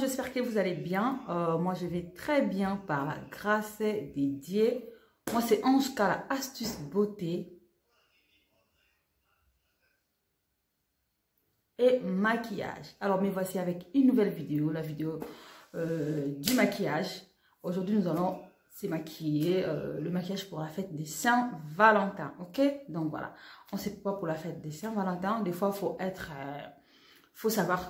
j'espère que vous allez bien. Moi, je vais très bien par grâce des dieux. Moi, c'est Ange Kala, astuce beauté et maquillage. Alors, me voici avec une nouvelle vidéo, la vidéo du maquillage. Aujourd'hui, nous allons se maquiller, le maquillage pour la fête des Saint-Valentin, ok? Donc, voilà. On sait pas pour la fête des Saint-Valentin. Des fois, faut savoir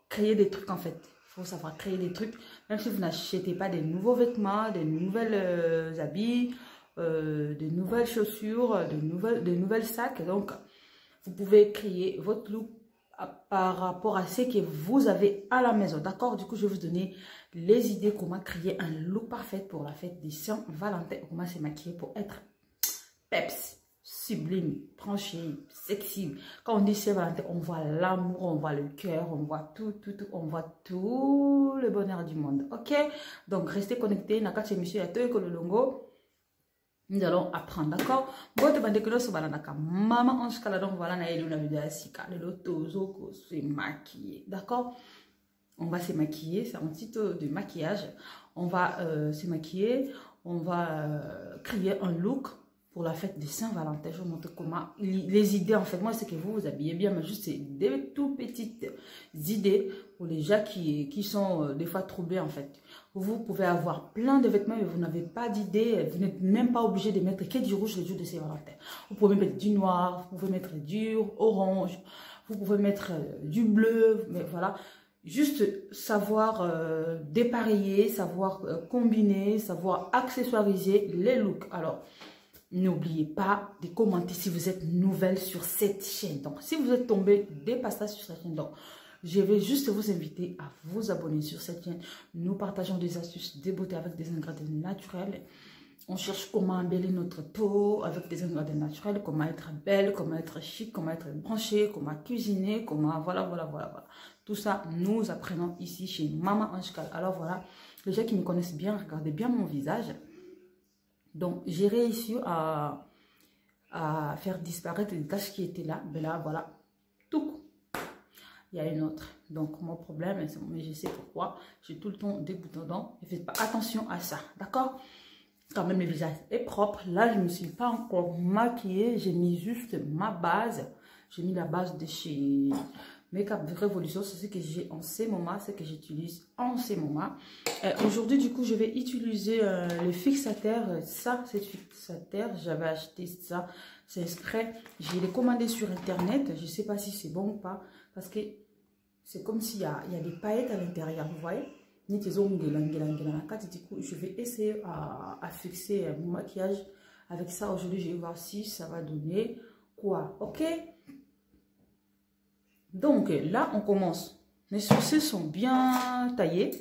créer des trucs, en fait. Il faut savoir créer des trucs. Même si vous n'achetez pas des nouveaux vêtements, des nouvelles habits, de nouvelles chaussures, de nouvelles sacs. Donc, vous pouvez créer votre look par rapport à ce que vous avez à la maison. D'accord? Du coup, je vais vous donner les idées comment créer un look parfait pour la fête des Saint-Valentin. Comment se maquiller pour être peps, sublime, tranché, sexy. Quand on dit Saint-Valentin, on voit l'amour, on voit le cœur, on voit tout, on voit tout le bonheur du monde. Ok? Donc, restez connectés. Nakache monsieur Yatoe Kololongo. Nous allons apprendre, d'accord? Bon, tu vas découvrir ce balanaka. Maman, Ange Kala, donc voilà, na yelu na vidéo asika. Le lotozo ko se maquiller, d'accord? On va se maquiller, c'est un titre de maquillage. On va se maquiller, on va créer un look pour la fête des Saint-Valentin. Je vous montre comment les idées, en fait, moi, c'est que vous habillez bien, mais juste c'est des tout petites idées pour les gens qui sont des fois troublés, en fait. Vous pouvez avoir plein de vêtements, mais vous n'avez pas d'idée. Vous n'êtes même pas obligé de mettre que du rouge le jour de Saint-Valentin. Vous pouvez mettre du noir, vous pouvez mettre du orange, vous pouvez mettre du bleu, mais voilà. Juste savoir dépareiller, savoir combiner, savoir accessoiriser les looks. Alors, n'oubliez pas de commenter si vous êtes nouvelle sur cette chaîne. Donc, si vous êtes tombé des passages sur cette chaîne, donc, je vais juste vous inviter à vous abonner sur cette chaîne. Nous partageons des astuces de beauté avec des ingrédients naturels. On cherche comment embellir notre peau avec des ingrédients naturels, comment être belle, comment être chic, comment être branchée, comment cuisiner, comment... Voilà. Tout ça, nous apprenons ici chez Maman Ange Kala. Alors voilà, les gens qui me connaissent bien, regardez bien mon visage. Donc, j'ai réussi à faire disparaître les taches qui étaient là. Mais là, voilà, tout. Il y a une autre. Donc, mon problème, mais je sais pourquoi. J'ai tout le temps des boutons dedans. Ne faites pas attention à ça. D'accord? Quand même, le visage est propre. Là, je ne me suis pas encore maquillée. J'ai mis juste ma base. J'ai mis la base de chez Make-up Révolution. C'est ce que j'ai en ce moment. C'est ce que j'utilise en ce moment. Aujourd'hui, du coup, je vais utiliser le fixateur. Ça, c'est fixateur. J'avais acheté ça. C'est exprès. Je l'ai commandé sur Internet. Je ne sais pas si c'est bon ou pas. Parce que c'est comme s'il y a des paillettes à l'intérieur. Vous voyez? Du coup, je vais essayer à fixer mon maquillage avec ça. Aujourd'hui, je vais voir si ça va donner quoi. Ok? Donc, là, on commence. Mes sourcils sont bien taillés.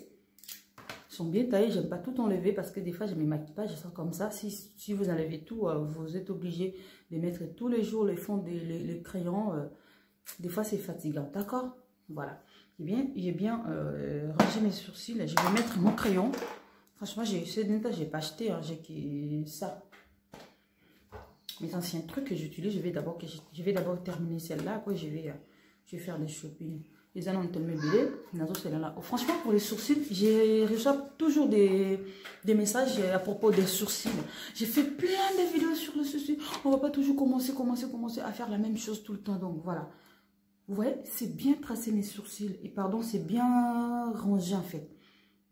J'aime pas tout enlever parce que des fois, je ne me maquille pas. Je sens comme ça. Si vous enlevez tout, vous êtes obligé de mettre tous les jours les fonds, les crayons. Des fois, c'est fatigant. D'accord? Voilà. J'ai bien rangé mes sourcils. Je vais mettre mon crayon. Franchement, j'ai pas acheté. Hein, j'ai ça. Mes anciens trucs que j'utilise, je vais d'abord terminer celle-là. Après, je vais faire des shopping. Les années ont tellement belé. Franchement, pour les sourcils, j'ai reçu toujours des messages à propos des sourcils. J'ai fait plein de vidéos sur le sourcil. On va pas toujours commencer à faire la même chose tout le temps. Donc, voilà. Vous voyez, c'est bien tracé mes sourcils. Et pardon, c'est bien rangé en fait.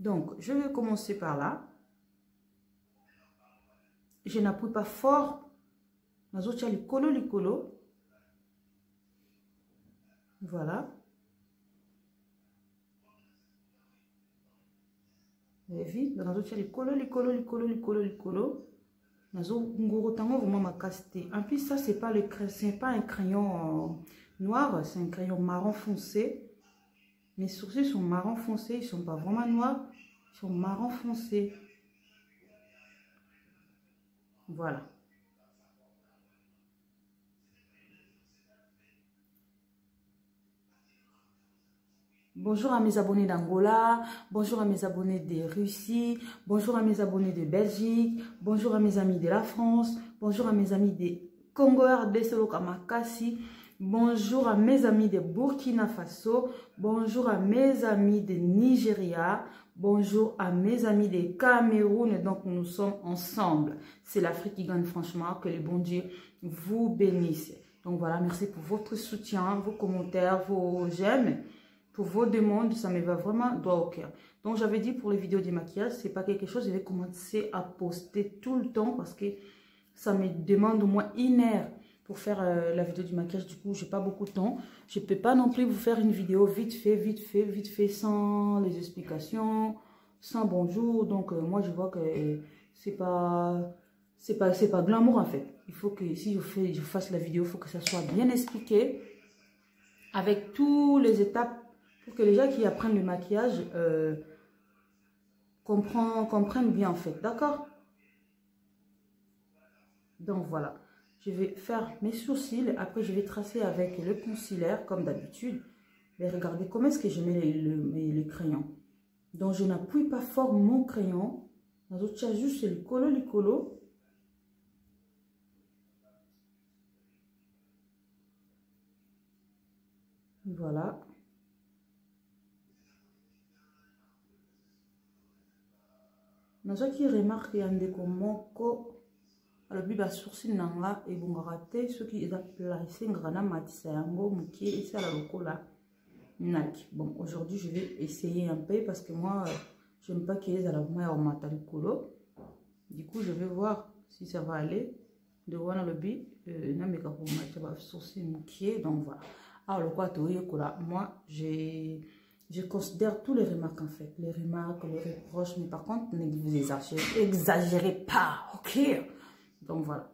Donc, je vais commencer par là. Je n'appuie pas fort. Nazotia li colo. Voilà. Vous avez vu? Nazotia li colo. Nazo ngoro tango vraiment ma casté. En plus, ça, c'est pas un crayon noir, c'est un crayon marron foncé. Mes sourcils sont marron foncé, ils sont pas vraiment noirs, ils sont marron foncé. Voilà. Bonjour à mes abonnés d'Angola, bonjour à mes abonnés de Russie, bonjour à mes abonnés de Belgique, bonjour à mes amis de la France, bonjour à mes amis de Congo RDC Kamakasi. Bonjour à mes amis de Burkina Faso. Bonjour à mes amis de Nigeria. Bonjour à mes amis de Cameroun. Donc, nous sommes ensemble. C'est l'Afrique qui gagne, franchement. Que le bon Dieu vous bénisse. Donc, voilà. Merci pour votre soutien, vos commentaires, vos j'aime. Pour vos demandes, ça me va vraiment droit au cœur. Donc, j'avais dit pour les vidéos de maquillage, c'est pas quelque chose, je vais commencer à poster tout le temps parce que ça me demande au moins 1 heure pour faire la vidéo du maquillage. Du coup, j'ai pas beaucoup de temps. Je peux pas non plus vous faire une vidéo vite fait, sans les explications, sans bonjour. Donc, moi, je vois que c'est pas glamour en fait. Il faut que si je fasse la vidéo, il faut que ça soit bien expliqué avec toutes les étapes pour que les gens qui apprennent le maquillage comprennent bien en fait. D'accord? Donc voilà. Je vais faire mes sourcils. Après, je vais tracer avec le concealer comme d'habitude. Mais regardez comment est-ce que je mets les crayons. Donc, je n'appuie pas fort mon crayon. Dans l'autre cas, juste le colo. Voilà. Dans ce qui remarque, il y a des commentaires. Le but de sourcil nanga et bon raté ce qui est placé grana matissa yango muki et ça la locola naki. Bon, aujourd'hui je vais essayer un peu parce que moi j'aime pas qu'il y ait à la main au matalicolo. Du coup je vais voir si ça va aller de voir le but na meka pour mettre sourcil muki. Donc voilà. Alors le quoi moi je considère tous les remarques en fait, les remarques, les reproches, mais par contre ne vous exagérez pas, ok? Donc voilà.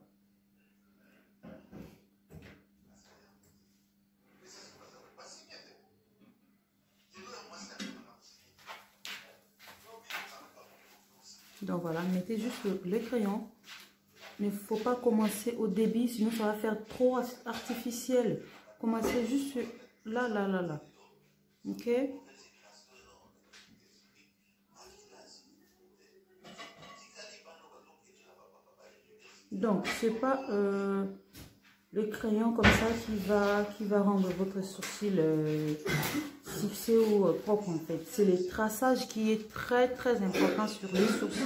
Donc voilà, mettez juste le crayon. Il ne faut pas commencer au début, sinon ça va faire trop artificiel. Commencez juste là. Ok? Donc, c'est pas le crayon comme ça qui va rendre votre sourcil fixé ou propre en fait. C'est le traçage qui est très important sur les sourcils.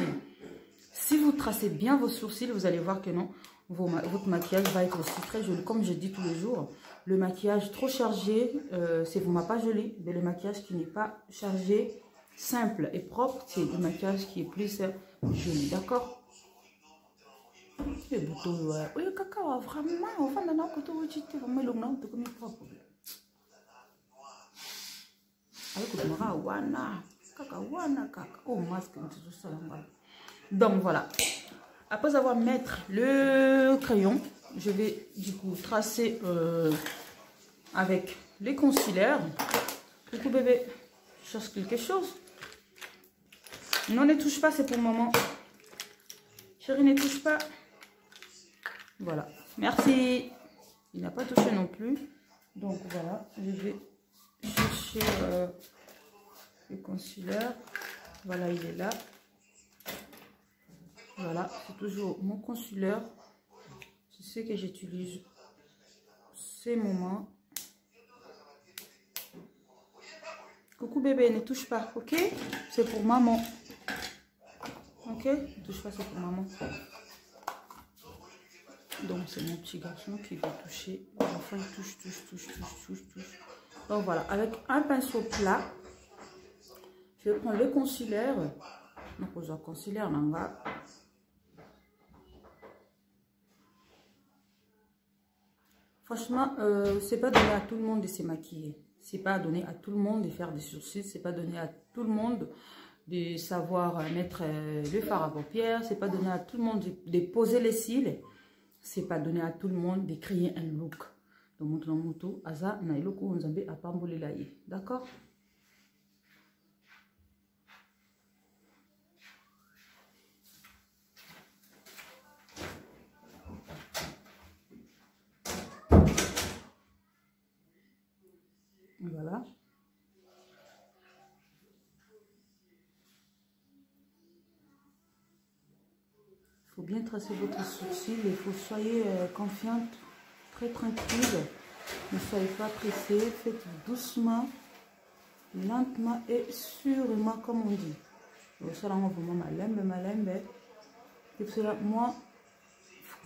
Si vous tracez bien vos sourcils, vous allez voir que non, votre maquillage va être aussi très joli. Comme je dis tous les jours, le maquillage trop chargé, c'est vraiment pas joli. Mais le maquillage qui n'est pas chargé, simple et propre, c'est le maquillage qui est plus joli. D'accord? Oui, caca, vraiment, on va dans notre côté, vraiment, le nom de comme propre. Oh, masque, donc voilà. Après avoir mis le crayon, je vais du coup tracer avec les concealers. Coucou bébé, je cherche quelque chose. Non, ne touche pas, c'est pour le moment. Chérie, ne touche pas. Voilà, merci. Il n'a pas touché non plus. Donc voilà, je vais chercher le concealer. Voilà, il est là. Voilà, c'est toujours mon concealer. C'est ce que j'utilise ces moments. Coucou bébé, ne touche pas, ok? C'est pour maman. Ok? Ne touche pas, c'est pour maman. Donc c'est mon petit garçon qui va toucher. Enfin, il touche. Donc voilà, avec un pinceau plat, je vais prendre le concealer. Donc on a concealer nanga. Franchement, c'est pas donné à tout le monde de se maquiller. C'est pas donné à tout le monde de faire des sourcils. C'est pas donné à tout le monde de savoir mettre le fard à paupières. C'est pas donné à tout le monde de poser les cils. C'est pas donné à tout le monde de créer un look. Donc, mon moto, aza na iloko onzambe apambole laye. D'accord? Voilà. Il faut bien tracer votre sourcil. Il faut soyez confiante, très tranquille. Ne soyez pas pressés, faites doucement, lentement et sûrement, comme on dit. Donc, ça, là, on vraiment malembe. Et pour cela, moi,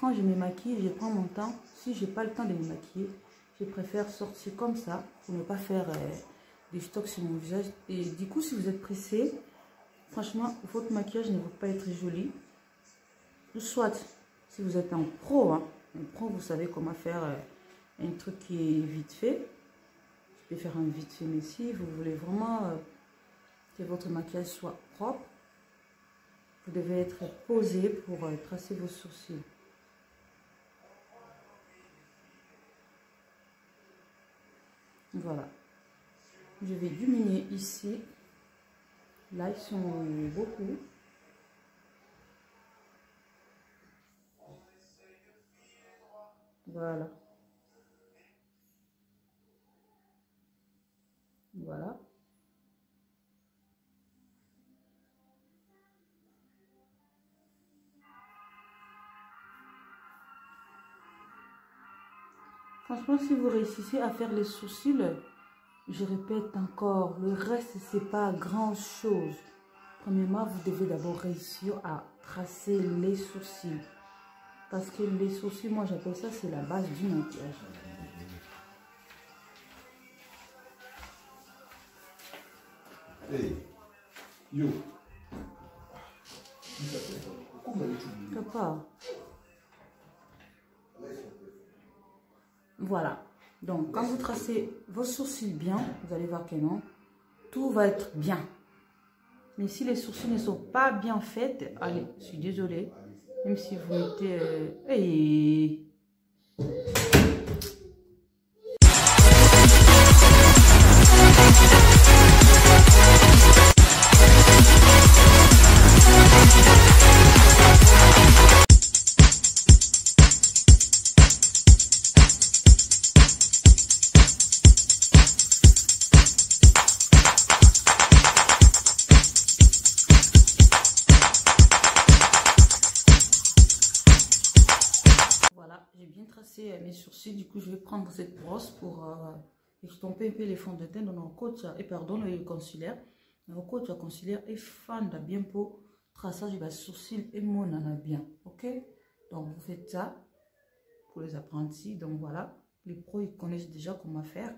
quand je me maquille, je prends mon temps. Si je n'ai pas le temps de me maquiller, je préfère sortir comme ça pour ne pas faire des stocks sur mon visage. Et du coup, si vous êtes pressé, franchement, votre maquillage ne va pas être joli. Soit, si vous êtes un pro, vous savez comment faire un truc qui est vite fait. Je peux faire un vite fait, mais si vous voulez vraiment que votre maquillage soit propre, vous devez être posé pour tracer vos sourcils. Voilà. Je vais diminuer ici. Là, ils sont beaucoup. Voilà. Voilà. Franchement, si vous réussissez à faire les sourcils, je répète encore, le reste, c'est pas grand chose. Premièrement, vous devez d'abord réussir à tracer les sourcils. Parce que les sourcils, moi j'appelle ça, c'est la base du maquillage. Hey, yo. Papa. Voilà. Donc, quand vous tracez vos sourcils bien, vous allez voir que non, tout va être bien. Mais si les sourcils ne sont pas bien faits, allez, je suis désolée. Même si vous mettez... J'ai bien tracé mes sourcils, du coup je vais prendre cette brosse pour estomper un peu les fonds de teint dans nos côtes et pardon le concealer. Nos côtes concealer et fan de bien pour traçage de sourcils et mon en a bien, ok? Donc vous faites ça pour les apprentis. Donc voilà, les pros ils connaissent déjà comment faire.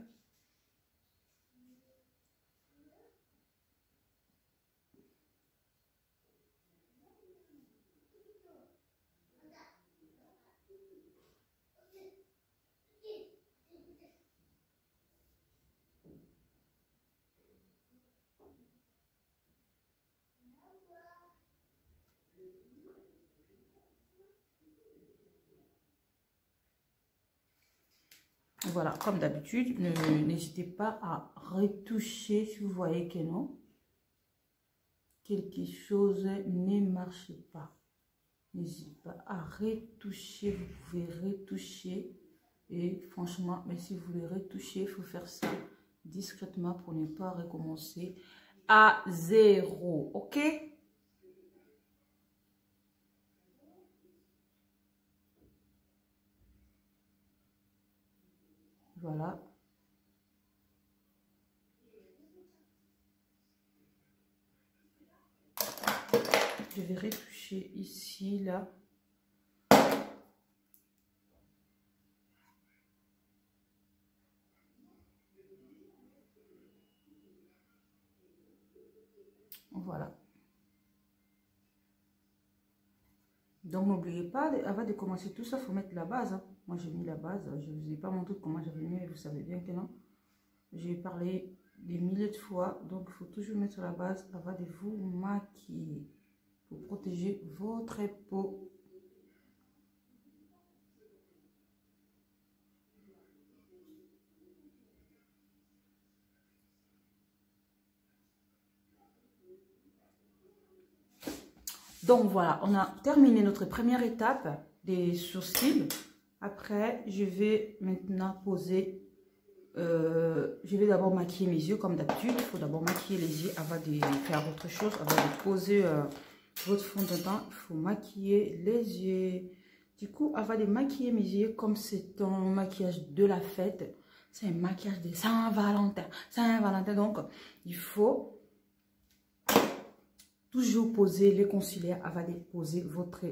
Voilà, comme d'habitude, n'hésitez pas à retoucher si vous voyez que non, quelque chose ne marche pas. N'hésitez pas à retoucher, vous pouvez retoucher. Et franchement, mais si vous voulez retoucher, il faut faire ça discrètement pour ne pas recommencer à zéro, ok? Voilà. Je vais retoucher ici, là. Voilà. Donc, n'oubliez pas, avant de commencer tout ça, il faut mettre la base. Hein. Moi, j'ai mis la base. Je ne vous ai pas montré comment j'avais mis, mais vous savez bien que non. J'ai parlé des milliers de fois. Donc, il faut toujours mettre la base avant de vous maquiller. Pour protéger votre peau. Donc voilà, on a terminé notre première étape des sourcils. Après, je vais maintenant poser, je vais d'abord maquiller mes yeux comme d'habitude. Il faut d'abord maquiller les yeux avant de faire autre chose, avant de poser votre fond de teint. Il faut maquiller les yeux. Du coup, avant de maquiller mes yeux, comme c'est un maquillage de la fête, c'est un maquillage de Saint-Valentin. Saint-Valentin, donc, il faut toujours poser le concealer avant de poser votre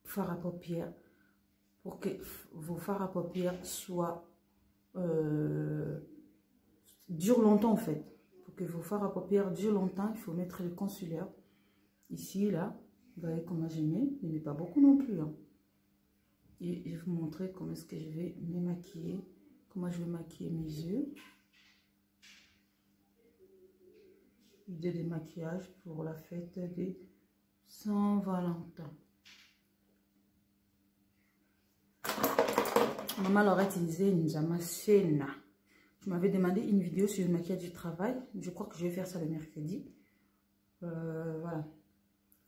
fard à paupières pour que vos fards à paupières soient durent longtemps en fait. Pour que vos fards à paupières durent longtemps, il faut mettre le concealer ici, là. Vous voyez comment je mets, je ne mets pas beaucoup non plus. Hein. Et je vais vous montrer comment est-ce que je vais me maquiller, comment je vais maquiller mes yeux. Idée de maquillage pour la fête des Saint-Valentin. Maman leur a utilisé une Jamacena. Je m'avais demandé une vidéo sur le maquillage du travail. Je crois que je vais faire ça le mercredi. Voilà.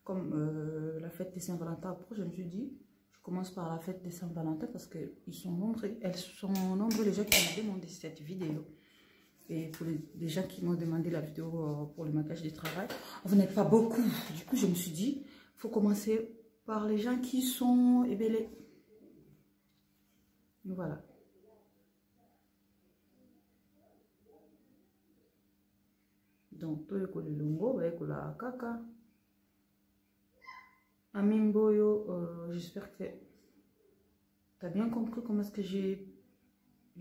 Comme la fête des Saint-Valentin approche, je me suis dit, je commence par la fête des Saint-Valentin parce que elles sont nombreux les gens qui m'ont demandé cette vidéo. Et pour les gens qui m'ont demandé la vidéo pour le maquillage du travail, vous n'êtes pas beaucoup. Du coup, je me suis dit, il faut commencer par les gens qui sont ébellés. Voilà. Donc, tout est collé longo, la caca. Amimboyo, j'espère que tu as bien compris comment est-ce que j'ai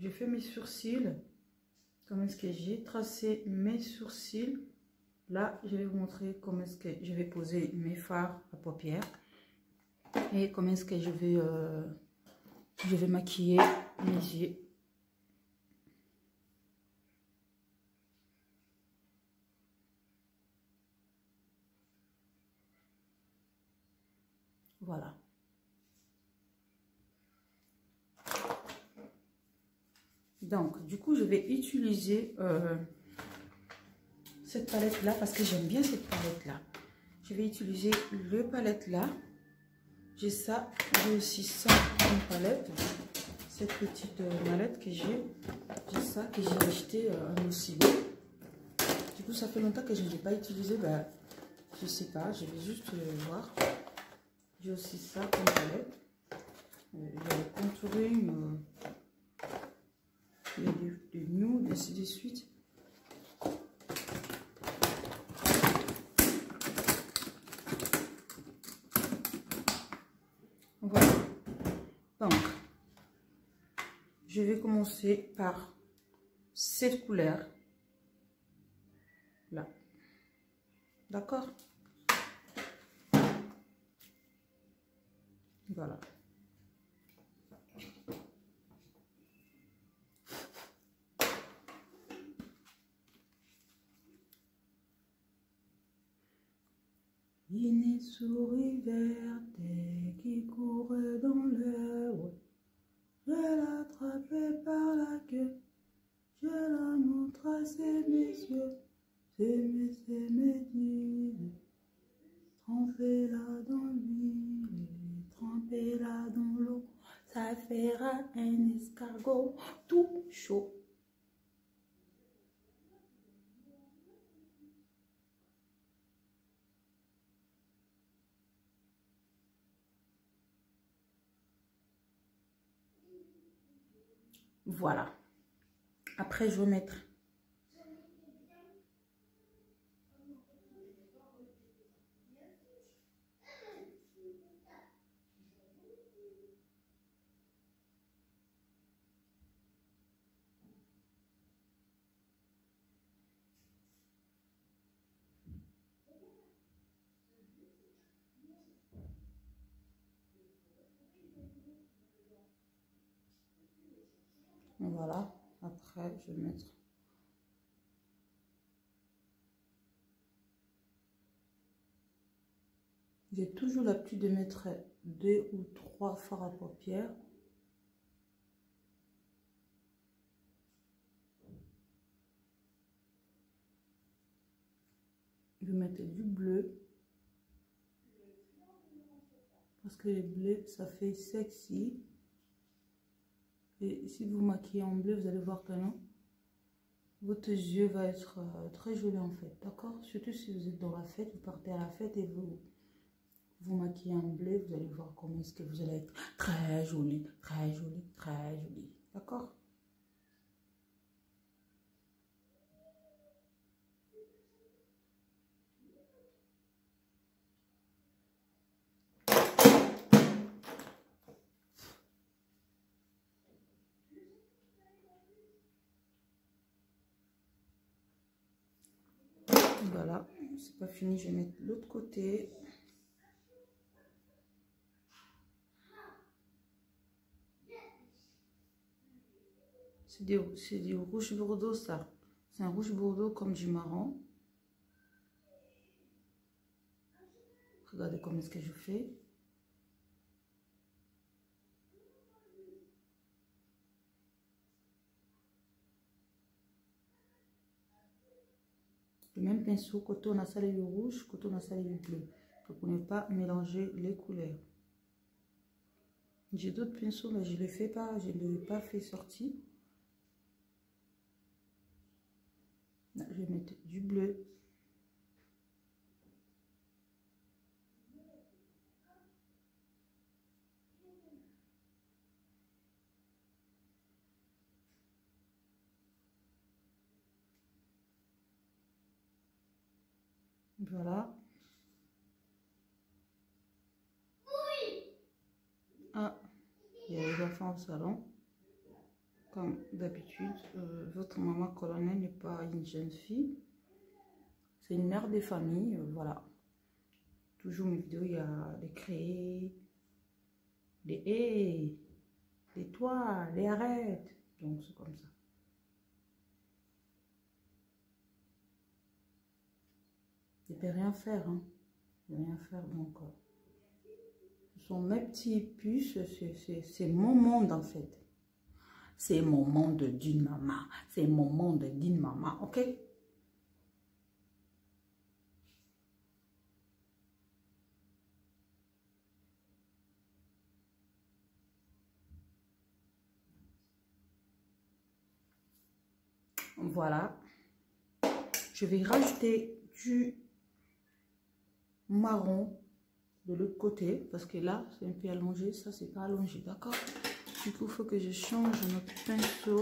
fait mes sourcils. Comment est-ce que j'ai tracé mes sourcils. Là, je vais vous montrer comment est-ce que je vais poser mes fards à paupières. Et comment est-ce que je vais maquiller mes yeux. Voilà. Donc, du coup, je vais utiliser cette palette-là parce que j'aime bien cette palette-là. Je vais utiliser le palette-là. J'ai ça, j'ai aussi ça comme palette. Cette petite mallette que j'ai. J'ai ça que j'ai acheté à Nocibo. Du coup, ça fait longtemps que je ne l'ai pas utilisé. Ben, je sais pas, je vais juste voir. J'ai aussi ça comme palette. Il y a le contouring. Il y a des nudes, ainsi de suite. Voilà. Donc, je vais commencer par cette couleur là. D'accord? Voilà. Une souris verte qui courait dans l'herbe. Je l'attrapais par la queue. Je la montre à ces messieurs. Ces messieurs me disent, trempez-la dans l'huile, trempez-la dans l'eau. Ça fera un escargot tout chaud. Voilà. Après, je vais mettre voilà. Après, je vais mettre j'ai toujours l'habitude de mettre 2 ou 3 fards à paupières. Je vais mettre du bleu. Parce que le bleu, ça fait sexy. Et si vous maquillez en bleu, vous allez voir que non. Votre yeux va être très joli en fait. D'accord? Surtout si vous êtes dans la fête, vous partez à la fête et vous vous maquiller en bleu, vous allez voir comment est-ce que vous allez être très jolie, très jolie, très jolie. D'accord? Voilà, c'est pas fini, je vais mettre l'autre côté. C'est du rouge bordeaux, ça. C'est un rouge bordeaux comme du marron. Regardez comment est-ce que je fais. Le même pinceau, côté on a salé le rouge, côté on a salé le bleu. Donc pour ne pas mélanger les couleurs. J'ai d'autres pinceaux, mais je ne les fais pas, je ne les ai pas fait sortir. Là, je vais mettre du bleu. Voilà. Ah, il y a les enfants au salon. Comme d'habitude, votre maman colonel n'est pas une jeune fille. C'est une mère de famille, voilà. Toujours mes vidéos, il y a des créés, des haies, des toits, des arêtes. Donc c'est comme ça. Je ne peux rien faire, hein. Je ne peux rien faire, donc... ce sont mes petits puces, c'est mon monde en fait. C'est mon monde d'une maman. C'est mon monde d'une maman, ok? Voilà. Je vais rajouter du marron de l'autre côté parce que là c'est un peu allongé, ça c'est pas allongé, d'accord? Du coup il faut que je change notre pinceau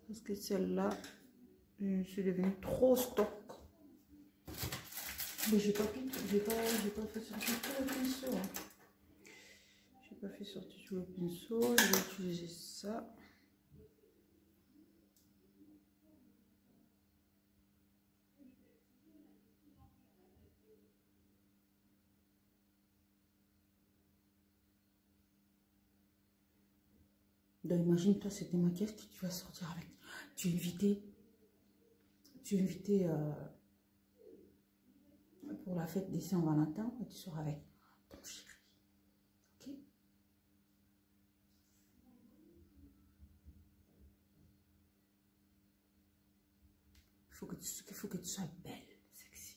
parce que celle-là je suis devenue trop stock, mais j'ai pas fait sortir tout le pinceau, hein. J'ai pas fait sortir tout le pinceau, je vais utiliser ça. Donc imagine-toi, c'est des maquillages que tu vas sortir avec. Tu es invité pour la fête des Saint-Valentin et tu sors avec ton chéri. Ok? Il faut que tu sois belle, sexy.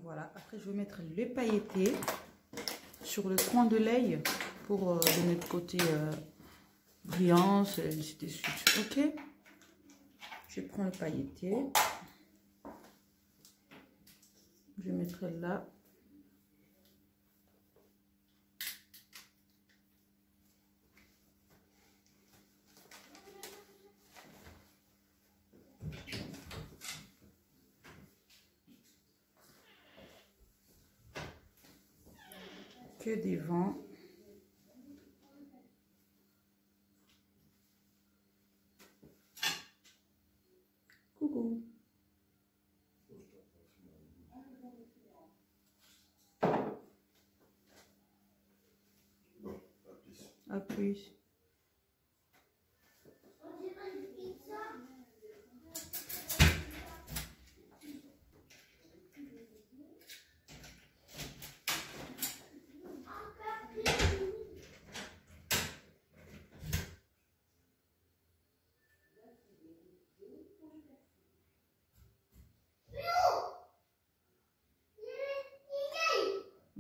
Voilà, après je vais mettre les pailletés sur le coin de l'œil pour donner le côté brillance, ainsi de suite. Ok, je prends le pailleté, je mettrai là. Que devant. Coucou. Appuie.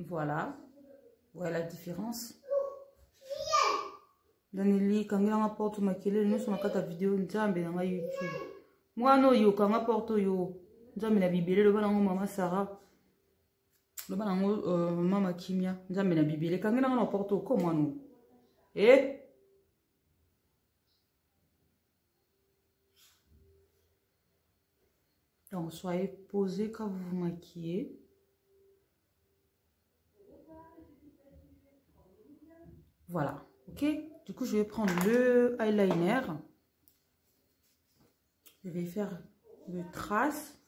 Voilà. Voilà la différence. Danili, quand il apporte ma kele, nous sommes à ta vidéo, nous sommes à YouTube. Moi, non, yo, quand apporte yo, nous sommes à Bibélé, le balango maman Sarah, le balango maman Kimia, nous sommes à Bibélé, quand il apporte comment nous? Eh? Donc, soyez posés quand vous vous maquillez. Voilà, ok? Du coup, je vais prendre le eyeliner. Je vais faire le trace.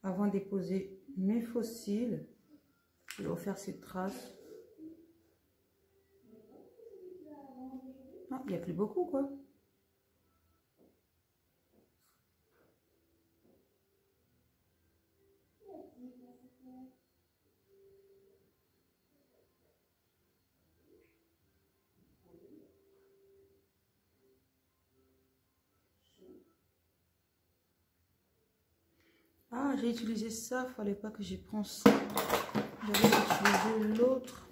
Avant de déposer mes faux cils, je vais faire ces traces. Ah, il n'y a plus beaucoup, quoi. Ah, j'ai utilisé ça, fallait pas que je prenne ça. J'avais utilisé l'autre.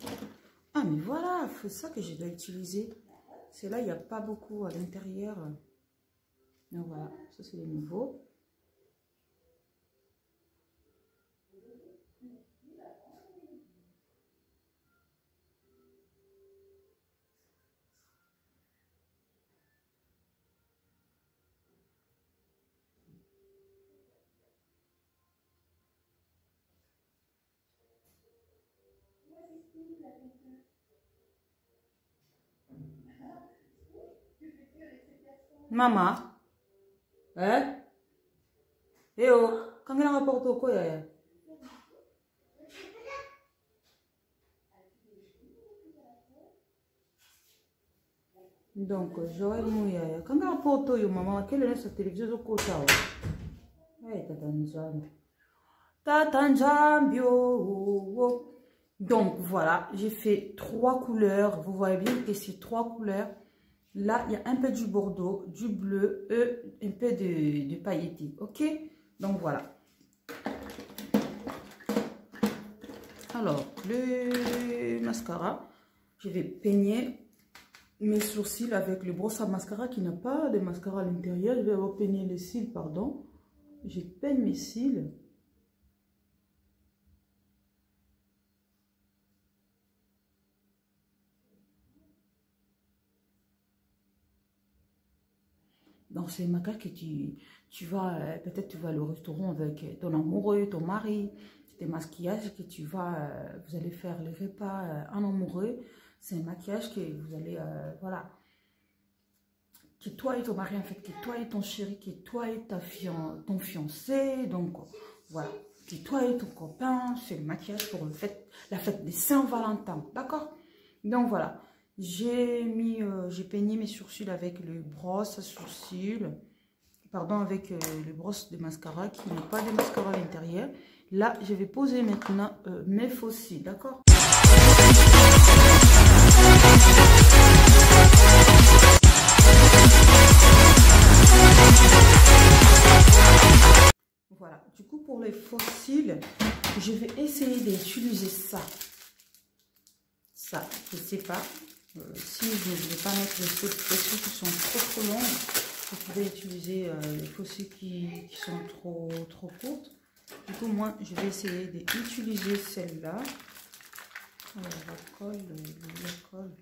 Ah, mais voilà, c'est ça que je dois utiliser. C'est là, il n'y a pas beaucoup à l'intérieur. Donc voilà, ça c'est le nouveau. Maman, hein? Eh oh, quand on rapporte au quoi, donc, Joël Mouya, quand on rapporte au maman, quelle est sa télévision au côté? Eh, Tatanjambio. Donc, voilà, j'ai fait 3 couleurs. Vous voyez bien que c'est 3 couleurs. Là, il y a un peu du bordeaux, du bleu et un peu de pailleté. Ok? Donc, voilà. Alors, le mascara, je vais peigner mes sourcils avec le brosse à mascara qui n'a pas de mascara à l'intérieur. Je vais repeigner les cils, pardon. Je peigne mes cils. Donc, c'est un maquillage que tu vas, peut-être tu vas au restaurant avec ton amoureux, ton mari. C'est des maquillages que tu vas, vous allez faire les repas en amoureux. C'est un maquillage que vous allez, voilà. Que toi et ton mari, en fait, que toi et ton chéri, que toi et ton fiancé. Donc, voilà. Que toi et ton copain, c'est le maquillage pour la fête des Saint-Valentin. D'accord? Donc, voilà. J'ai peigné mes sourcils avec le brosse à sourcils. Pardon, avec le brosse de mascara qui n'a pas de mascara à l'intérieur. Là, je vais poser maintenant mes faux cils. D'accord? Voilà. Du coup, pour les faux cils, je vais essayer d'utiliser ça. Ça, je ne sais pas. Si je ne vais pas mettre les faux cils qui sont trop longues, vous pouvez utiliser les faux cils qui sont trop courtes. Du coup, moi, je vais essayer d'utiliser celle-là. Alors, la colle, la colle.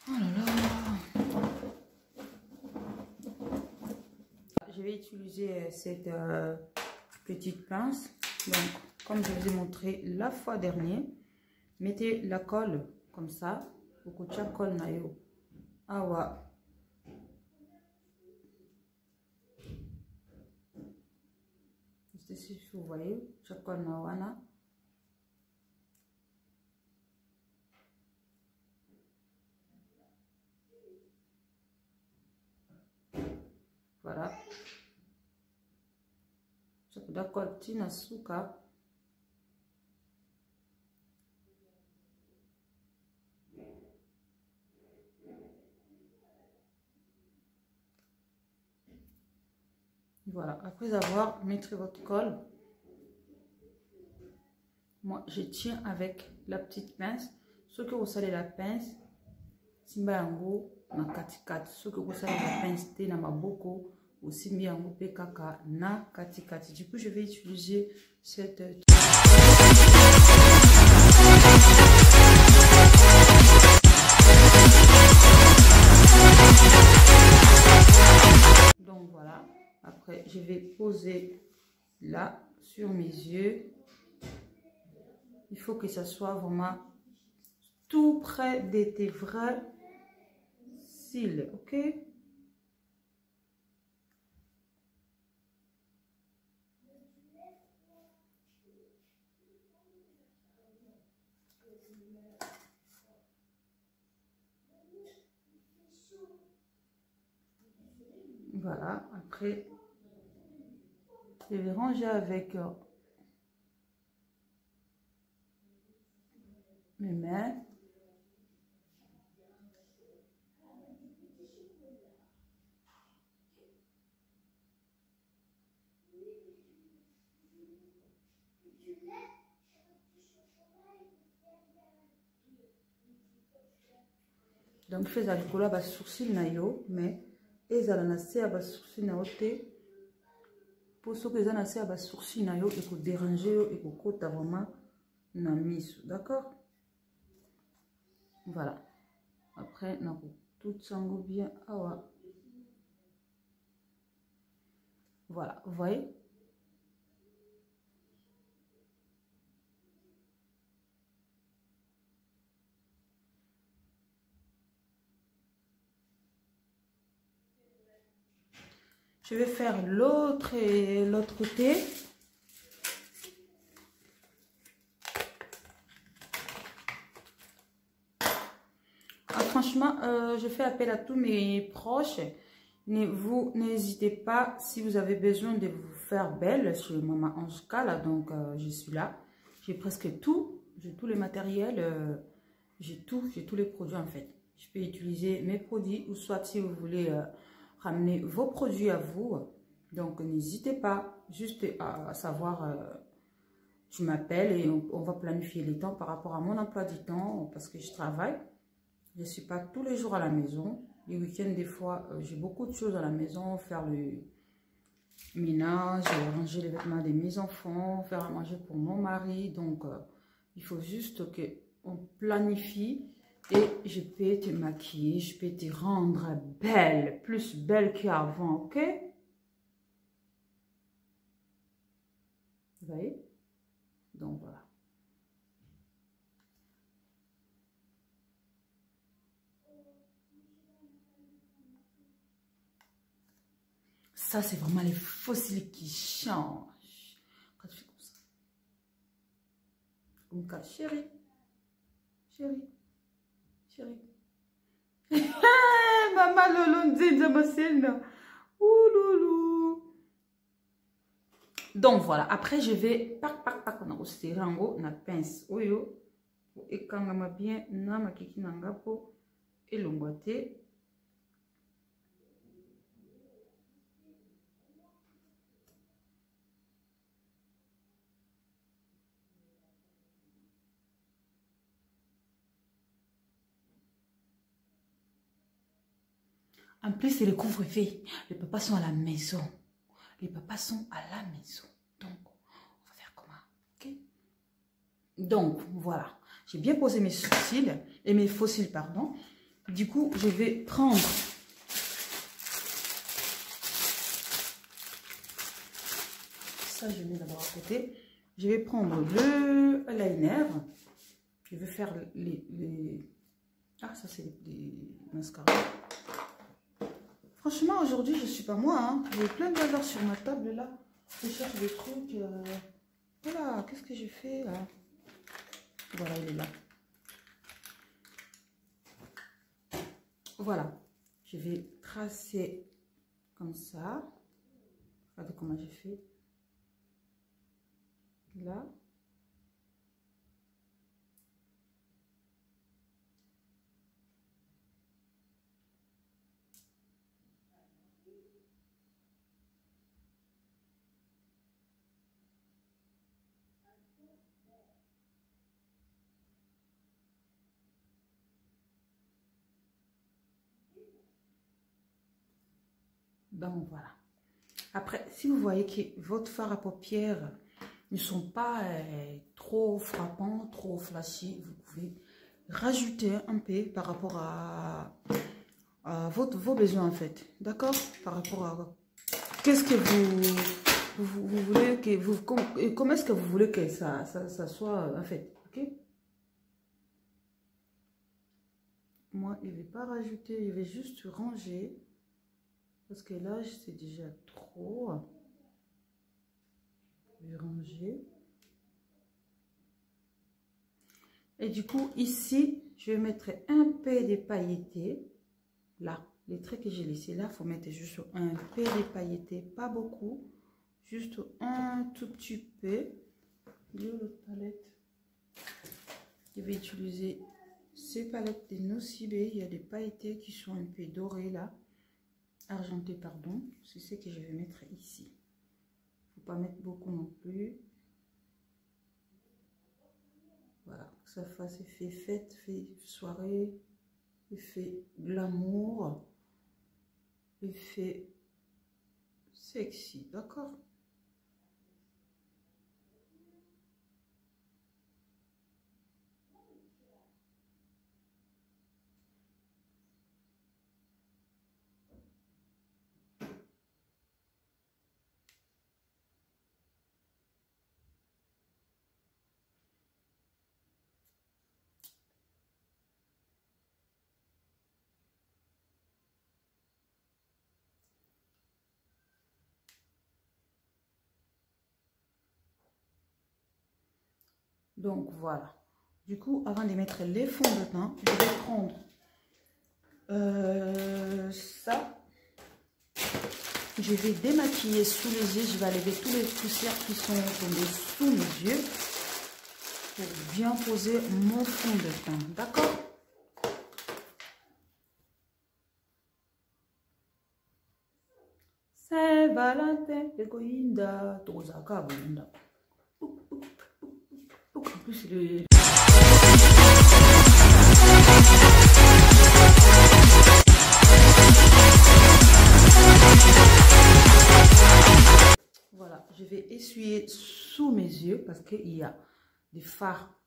Oh là là. Je vais utiliser cette petite pince. Donc, comme je vous ai montré la fois dernière, mettez la colle comme ça. Beaucoup de colle nayo. Ah ouais. Juste ici, vous voyez, colle nawana. Voilà. D'accord, tina suka. Voilà, après avoir mis votre colle, moi je tiens avec la petite pince. Ce que vous savez la pince, simba yango na katikati. Ce que vous savez la pince, te na maboko, aussi mi yango pe kaka na katikati. Du coup, je vais utiliser cette. Donc voilà, après je vais poser là sur mes yeux. Il faut que ça soit vraiment tout près de tes vrais cils, ok? Voilà, après je vais ranger avec mes mains. Donc je fais la couleur bas sourcil na yo, mais ezala na se ya bas sourcil na yo te. Pour ceux que na se ya bas sourcil na yo et ko déranger yo et ko kota vraiment na miso, d'accord? Voilà. Après na ko tout sango bien awa. Voilà, vous voyez? Je vais faire l'autre côté. Ah, franchement, je fais appel à tous mes proches. Vous n'hésitez pas, si vous avez besoin de vous faire belle chez Maman Anjouka, là, donc je suis là. J'ai presque tout, j'ai tous les matériels, j'ai tous les produits en fait. Je peux utiliser mes produits ou soit si vous voulez ramener vos produits à vous. Donc n'hésitez pas juste à savoir, tu m'appelles et on va planifier les temps par rapport à mon emploi du temps parce que je travaille. Je ne suis pas tous les jours à la maison. Les week-ends, des fois, j'ai beaucoup de choses à la maison. Faire le ménage, ranger les vêtements de mes enfants, faire à manger pour mon mari. Donc, il faut juste qu'on planifie et je peux te maquiller, je peux te rendre belle, plus belle qu'avant, ok? Vous voyez? Donc, voilà. Ça, c'est vraiment les fossiles qui changent. Quand tu fais comme ça. Comme ça, chérie. Chérie. Chérie. Maman Lolo, Nzinza Maselna. Ouh loulou. Donc, voilà. Après, je vais... On a aussi rango, na pince. Oyo. Et quand on a bien, na makiki nangapo. Et l'ongwate. En plus, c'est le couvre-feu. Les papas sont à la maison. Les papas sont à la maison. Donc, on va faire comment? Ok? Donc, voilà. J'ai bien posé mes sourcils et mes faux cils, pardon. Du coup, je vais prendre... Ça, je mets d'abord à côté. Je vais prendre le liner. Je vais faire les... Ah, ça, c'est les mascaras. Franchement, aujourd'hui, je ne suis pas moi. Hein. J'ai plein de hasards sur ma table, là. Je cherche des trucs. Voilà, qu'est-ce que j'ai fait, là? Voilà, il est là. Voilà. Je vais tracer comme ça. Regardez comment j'ai fait. Là. Donc voilà. Après, si vous voyez que votre fard à paupières ne sont pas trop frappants, trop flashy, vous pouvez rajouter un peu par rapport à vos besoins en fait. D'accord? Par rapport à qu'est-ce que vous voulez que vous... Comment est-ce que vous voulez que ça soit en fait? Ok? Moi, je ne vais pas rajouter, je vais juste ranger. Parce que là, c'est déjà trop. Je vais ranger. Et du coup, ici, je vais mettre un peu de pailletés. Là, les traits que j'ai laissés là, il faut mettre juste un peu de pailletés. Pas beaucoup. Juste un tout petit peu. L'autre palette. Je vais utiliser ces palettes de Nocibé. Il y a des pailletés qui sont un peu dorées là. Argenté, pardon. C'est ce que je vais mettre ici. Faut pas mettre beaucoup non plus. Voilà, que ça fasse effet fête, effet soirée, effet glamour, effet sexy, d'accord? Donc voilà. Du coup, avant de mettre les fonds de teint, je vais prendre ça. Je vais démaquiller sous les yeux. Je vais enlever tous les poussières qui sont tombées sous mes yeux pour bien poser mon fond de teint. D'accord? Saint-Valentin, Ekoinda, Tozaka, Bonda. En plus, voilà, je vais essuyer sous mes yeux parce qu'il y a des fards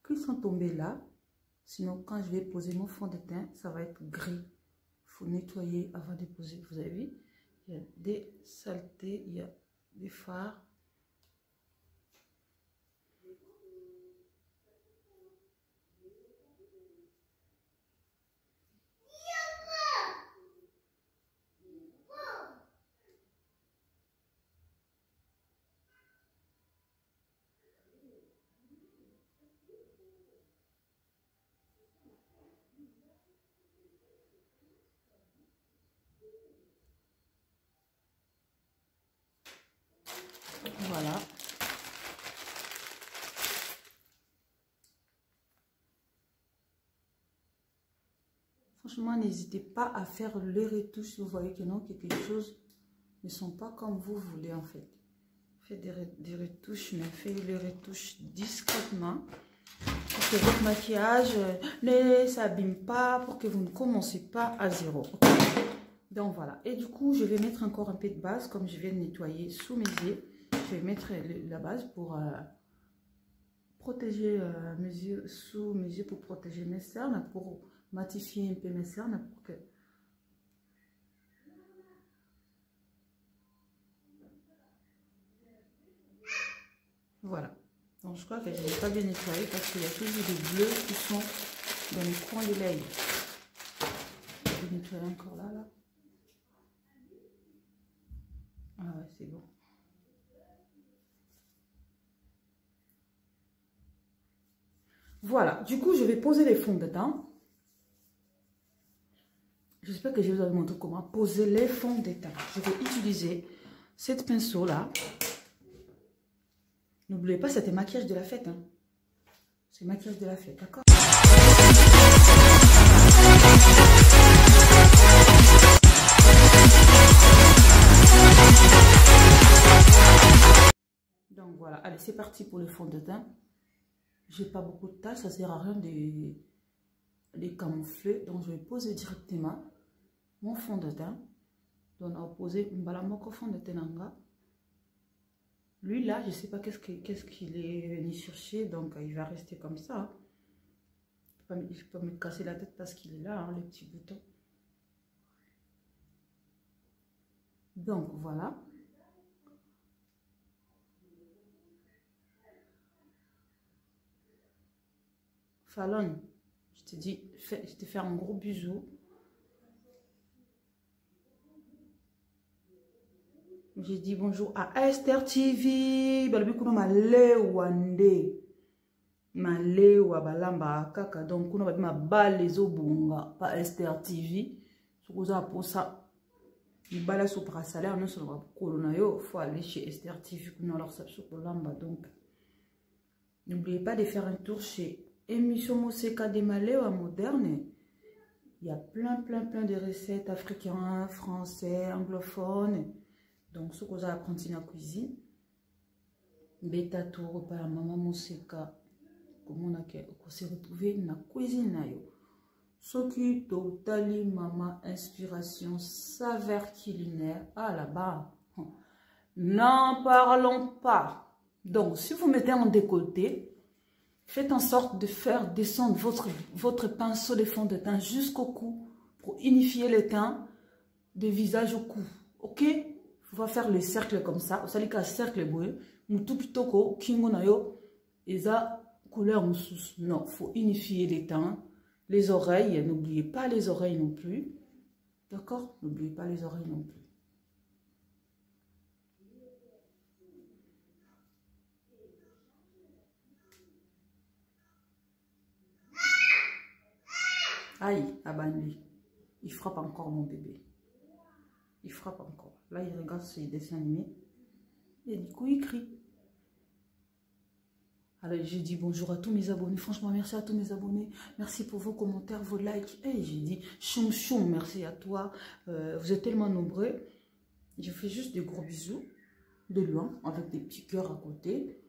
qui sont tombés là. Sinon, quand je vais poser mon fond de teint, ça va être gris. Il faut nettoyer avant de poser. Vous avez vu? Il y a des saletés, il y a des fards. Voilà. Franchement, n'hésitez pas à faire les retouches si vous voyez que non, que quelque chose ne sont pas comme vous voulez en fait. Faites des retouches, mais faites les retouches discrètement pour que votre maquillage ne s'abîme pas, pour que vous ne commencez pas à zéro. Okay. Donc voilà. Et du coup, je vais mettre encore un peu de base comme je viens de nettoyer sous mes yeux. Je vais mettre la base pour protéger mes yeux, sous mes yeux, pour protéger mes cernes, pour matifier un peu mes cernes, pour que... Voilà. Donc je crois que je n'ai pas bien nettoyé parce qu'il y a toujours des bleus qui sont dans les coins de l'œil. Je vais nettoyer encore là. Ah ouais, c'est bon. Voilà, du coup, je vais poser les fonds de teint. J'espère que je vous ai montré comment poser les fonds de teint. Je vais utiliser cette pinceau-là. N'oubliez pas, c'était maquillage de la fête. Hein. C'est maquillage de la fête, d'accord? Donc voilà, allez, c'est parti pour le fond de teint. J'ai pas beaucoup de taches, ça sert à rien de les camoufler. Donc je vais poser directement mon fond de teint Donc, on a opposé un balamoko fond de tenanga. Lui, là, je ne sais pas qu'est-ce qu'il est venu chercher. Donc, il va rester comme ça. Je ne peux pas me casser la tête parce qu'il est là, hein, le petit bouton. Donc, voilà. Fallon, je te dis, je te fais un gros bisou. J'ai dit bonjour à Esther TV. Malewa balamba kaka. Donc, on va dire les obonga pas Esther TV. Ce que ça pour ça. Il bala sous salaire, non seulement colonayo. Faut aller chez Esther TV. Alors ça sur lamba. Donc, n'oubliez pas de faire un tour chez Émission Moseka de Malewa moderne. Il y a plein de recettes africaines, français, anglophones. Donc, ce que vous apprenez dans la cuisine, bêta tout repas, maman Moseka, comment on s'est retrouvé dans la cuisine. Ce qui totally maman inspiration, saveur culinaire, ah là-bas. N'en parlons pas. Donc, si vous mettez en décolleté, faites en sorte de faire descendre votre pinceau de fond de teint jusqu'au cou pour unifier le teint de visage au cou. Ok? On va faire le cercle comme ça. Vous savez qu'un cercle est tout plutôt que kingo na yo eza couleur en sous. Non, il faut unifier les teints. Les oreilles, n'oubliez pas les oreilles non plus. D'accord? N'oubliez pas les oreilles non plus. Aïe, Abandi. Il frappe encore mon bébé. Il frappe encore. Là, il regarde ses dessins animés. Et du coup, il crie. Alors, j'ai dit bonjour à tous mes abonnés. Franchement, merci à tous mes abonnés. Merci pour vos commentaires, vos likes. Et j'ai dit choum choum, merci à toi. Vous êtes tellement nombreux. Je fais juste des gros bisous de loin, avec des petits cœurs à côté.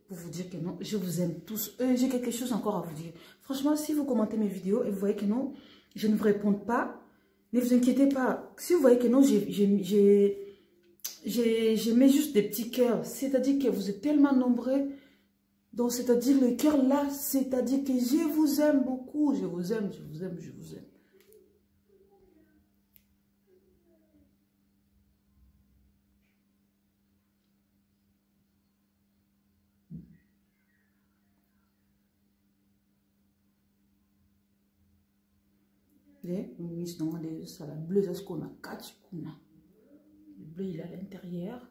Pour vous dire que non, je vous aime tous. J'ai quelque chose encore à vous dire. Franchement, si vous commentez mes vidéos et vous voyez que non, je ne vous réponds pas, ne vous inquiétez pas. Si vous voyez que non, je mets juste des petits cœurs. C'est-à-dire que vous êtes tellement nombreux. Donc, c'est-à-dire le cœur là, c'est-à-dire que je vous aime beaucoup. Je vous aime, je vous aime, je vous aime. Le bleu, c'est ce qu'on a 4 kuna. Le bleu, il est à l'intérieur.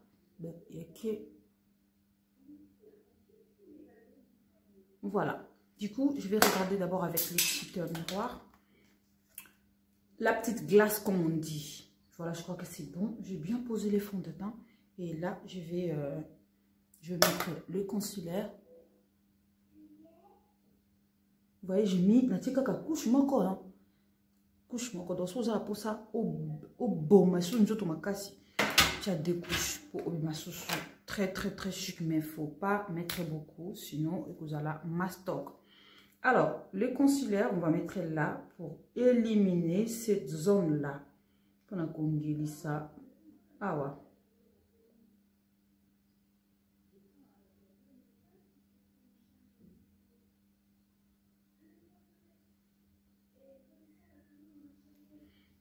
Voilà. Du coup, je vais regarder d'abord avec les petits miroirs. La petite glace, comme on dit. Voilà, je crois que c'est bon. J'ai bien posé les fonds de teint. Et là, je vais mettre le concealer. Vous voyez, j'ai mis la petite couche moko, hein. Couche moko. Donc, si vous avez pour ça, au bon, ma sou, nous makasi. Tu as 2 couches pour ma sou. Très chic, mais il ne faut pas mettre beaucoup, sinon vous allez mastoc. Alors, le concealer, on va mettre là pour éliminer cette zone-là. Pendant qu'on guérit ça. Ah ouais.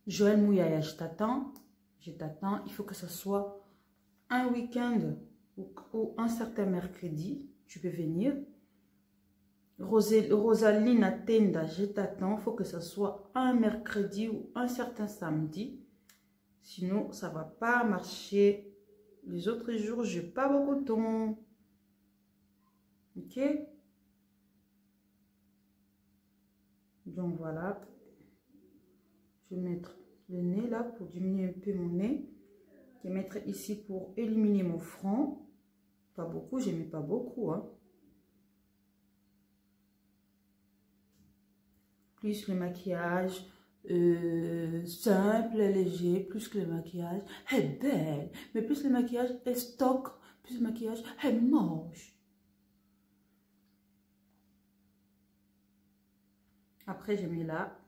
Joël Mouyaya, je t'attends. Je t'attends. Il faut que ce soit un week-end ou un certain mercredi. Tu peux venir. Rosaline Atenda, je t'attends. Il faut que ce soit un mercredi ou un certain samedi. Sinon, ça ne va pas marcher. Les autres jours, je n'ai pas beaucoup de temps. Ok? Donc voilà. Je vais mettre le nez là pour diminuer un peu mon nez. Je vais mettre ici pour éliminer mon front. Pas beaucoup, je n'ai pas beaucoup. Hein. Plus le maquillage simple, léger, plus que le maquillage est belle. Mais plus le maquillage est stock, plus le maquillage est moche. Après, je mets là.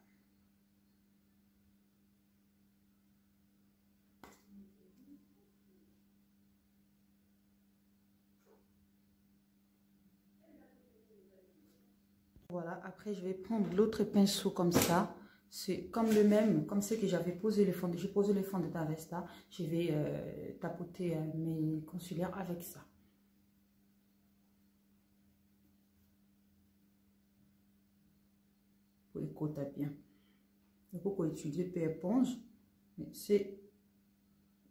Voilà, après je vais prendre l'autre pinceau comme ça. C'est comme le même, comme ce que j'avais posé le fond. J'ai posé le fond de Avesta. Je vais tapoter mes concealers avec ça. Pour les côtes bien. Il faut utiliser peu éponge. Mais c'est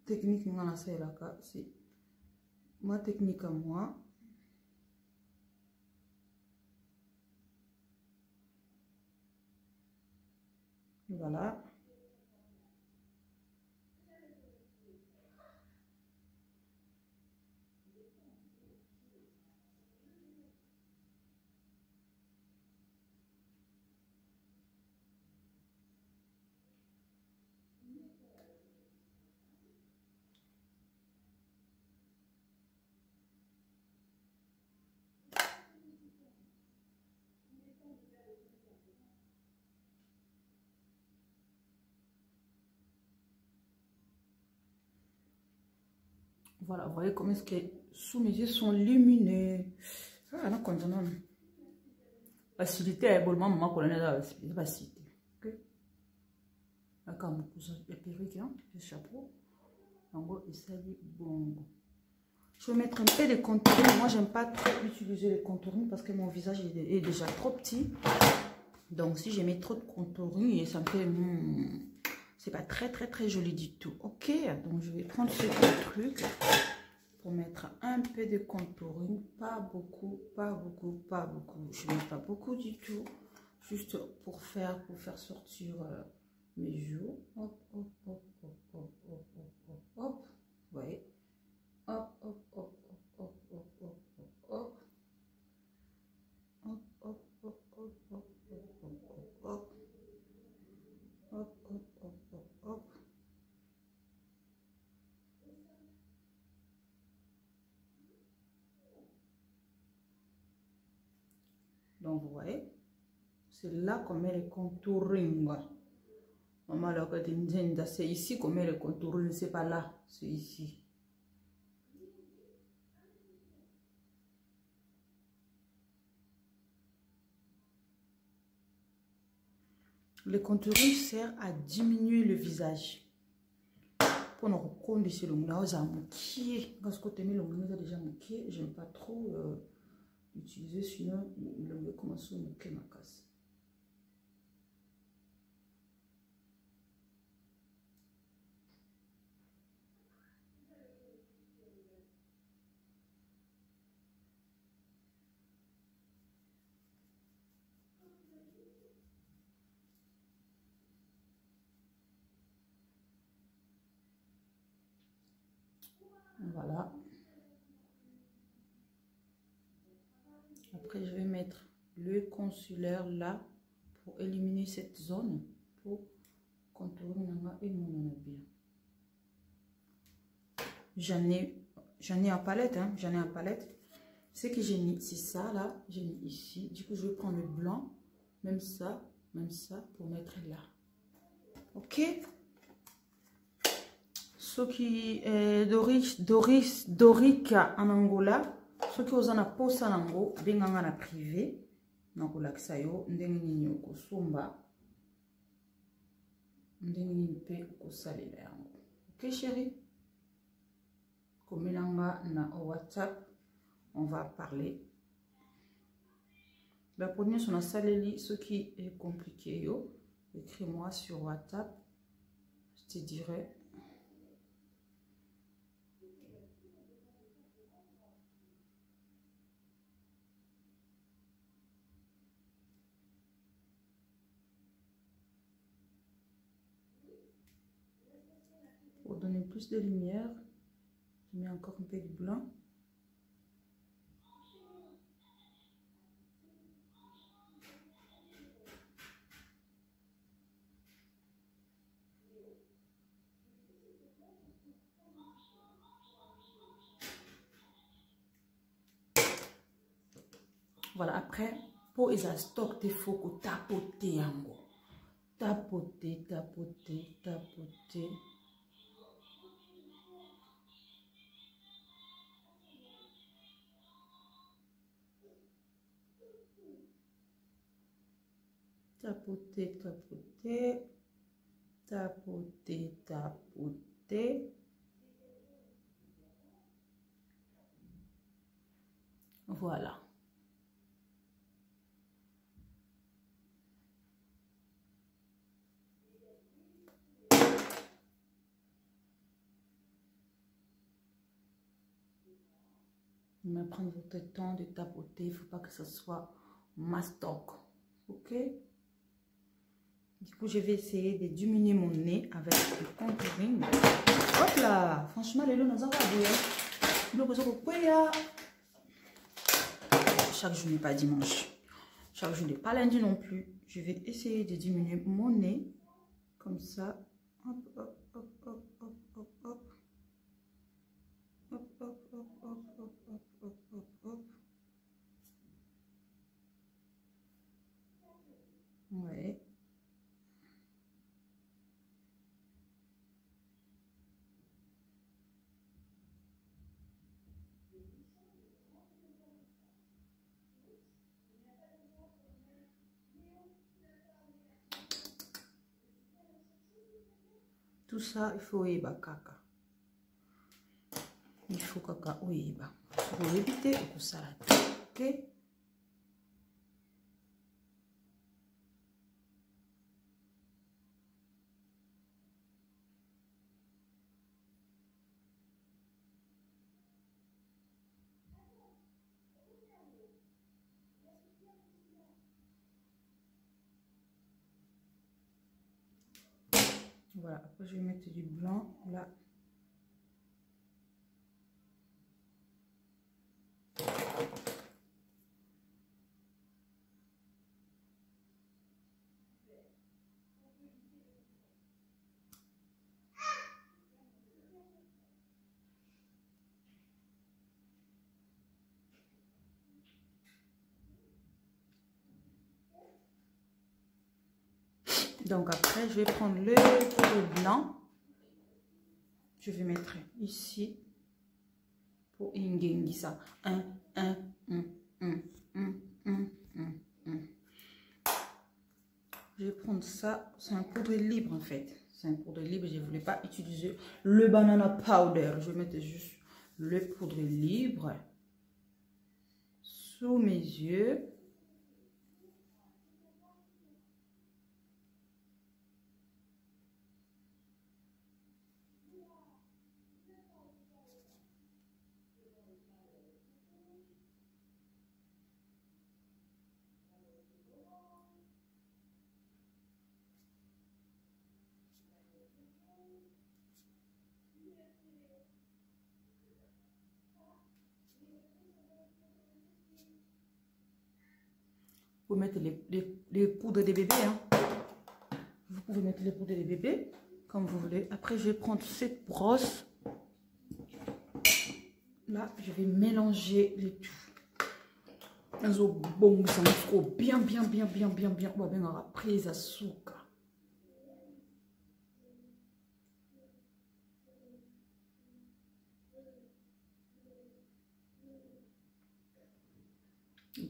technique, c'est ma technique à moi. Voilà. Voilà, vous voyez comment est-ce que sous mes yeux sont lumineux. Ah, là, quand on a facilité, maman, colonel, facilité. Ok. Là, quand mon cousin, il y a perruque, le chapeau. En gros, il s'agit bon. Je vais mettre un peu de contouring. Moi, j'aime pas trop utiliser le contouring parce que mon visage est déjà trop petit. Donc, si je mets trop de contouring, ça me fait... c'est pas très joli du tout. Ok, donc je vais prendre ce truc pour mettre un peu de contouring. Pas beaucoup. Je mets pas beaucoup du tout. Juste pour faire sortir mes joues. Hop. Vous voyez? Hop. Donc, vous voyez, c'est là qu'on met les contouring. Maman, c'est ici qu'on met les contouring, c'est pas là, c'est ici. Le contouring sert à diminuer le visage. Pour nous reconditionner le moulin, on a moqué. Parce que le moulin est déjà moqué, j'aime pas trop utiliser, sinon le moulin commence à moquer ma casse. Voilà. Après, je vais mettre le concealer là pour éliminer cette zone pour contourer et mon bien. J'en ai en palette, hein. J'en ai en palette. Ce que j'ai mis, c'est ça là. J'ai mis ici. Du coup, je vais prendre le blanc, même ça, pour mettre là. Ok. Ce qui est Doric en Angola. Ce qui vous en a posé en Angola, bien en privé. Nakola ksayo, ndenge nini okosomba. Ndenge nini pe okosalela yango. Ok chérie? Comme na WhatsApp, on va parler. La première sur la salle, ce qui est compliqué, yo, écris-moi sur WhatsApp, je te dirai. Pour donner plus de lumière, je mets encore un peu de blanc. Voilà, après, pour les stock, il faut que tapoter en gros. Tapoter. tapoter, tapoter, tapoter, tapoter. Voilà. Mais prendre votre temps de tapoter, il ne faut pas que ce soit mastoc. Ok? Du coup, je vais essayer de diminuer mon nez avec le contouring. Hop là! Franchement, les loups, nous avons pas. Chaque jour n'est pas dimanche. Chaque jour n'est pas lundi non plus. Je vais essayer de diminuer mon nez. Comme ça. Hop, hop, hop, hop, hop, hop, hop. Hop, hop, hop, hop, hop, hop, hop, hop, hop. Ouais. Tout ça, il faut y kaka. Il faut kaka oyiba. Pour éviter que ça la ok? Voilà, après je vais mettre du blanc là. Donc après, je vais prendre le poudre blanc. Je vais mettre ici pour ingengi ça. Je vais prendre ça. C'est un poudre libre en fait. C'est un poudre libre. Je ne voulais pas utiliser le banana powder. Je vais mettre juste le poudre libre sous mes yeux. Vous pouvez mettre les poudres des bébés. Hein. Vous pouvez mettre les poudres des bébés comme vous voulez. Après, je vais prendre cette brosse. Là, je vais mélanger les tout. Bon, ça me faut bien. On va bien après ça sucre.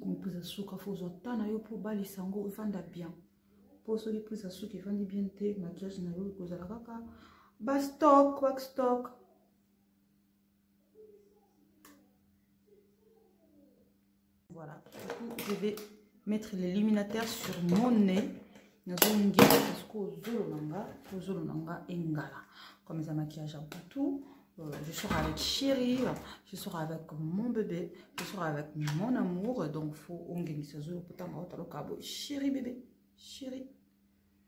Donc, prise à sucre, il faut que pour bali sango, il faut bien. Pour ceux qui prise à sucre, il faut bien te maquillage na yo, cause la kaka. Bas stock, wax stock. Voilà. Du coup, je vais mettre l'illuminateur sur mon nez. Comme ça, maquillage en tout. Je serai avec Chéri, je serai avec mon bébé, je serai avec mon amour. Donc, il faut que Chéri bébé, Chéri.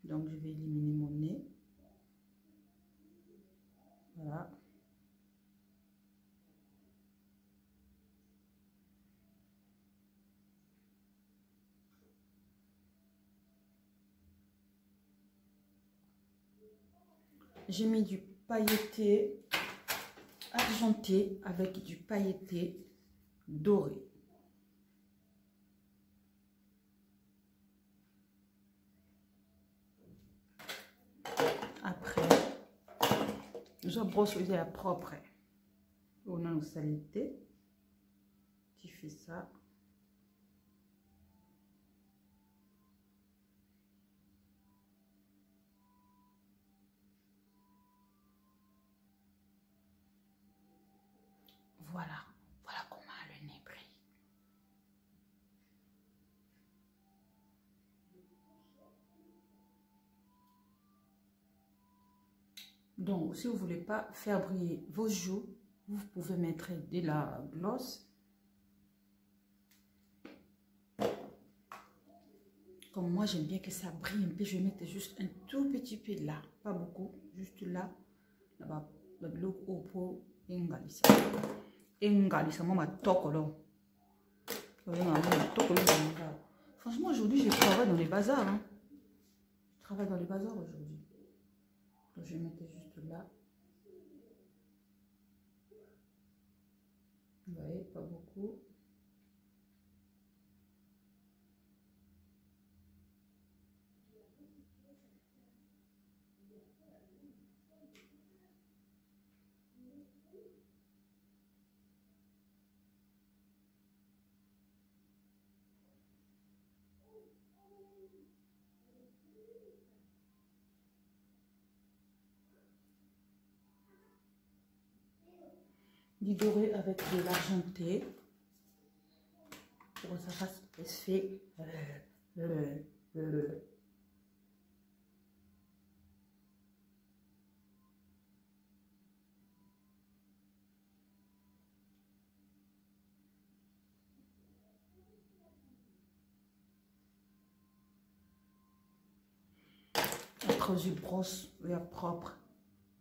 Donc, je vais éliminer mon nez. Voilà. J'ai mis du pailleté argenté avec du pailleté doré. Après, je brosse la propre. On a une saleté. Tu fais ça. Voilà. Voilà comment le nez brille. Donc, si vous ne voulez pas faire briller vos joues, vous pouvez mettre de la gloss. Comme moi, j'aime bien que ça brille un peu. Je vais mettre juste un tout petit peu là. Pas beaucoup. Juste là. Là-bas. Le look au pot. Engalisa. Engalisa. Moi, ma tokolo. Franchement, aujourd'hui, je travaille dans les bazars. Hein. Je travaille dans les bazars aujourd'hui. Donc, je vais mettre juste là. Vous voyez, pas beaucoup. Du doré avec de l'argenté. Pour que ça fasse effet. Après, je brosse propre.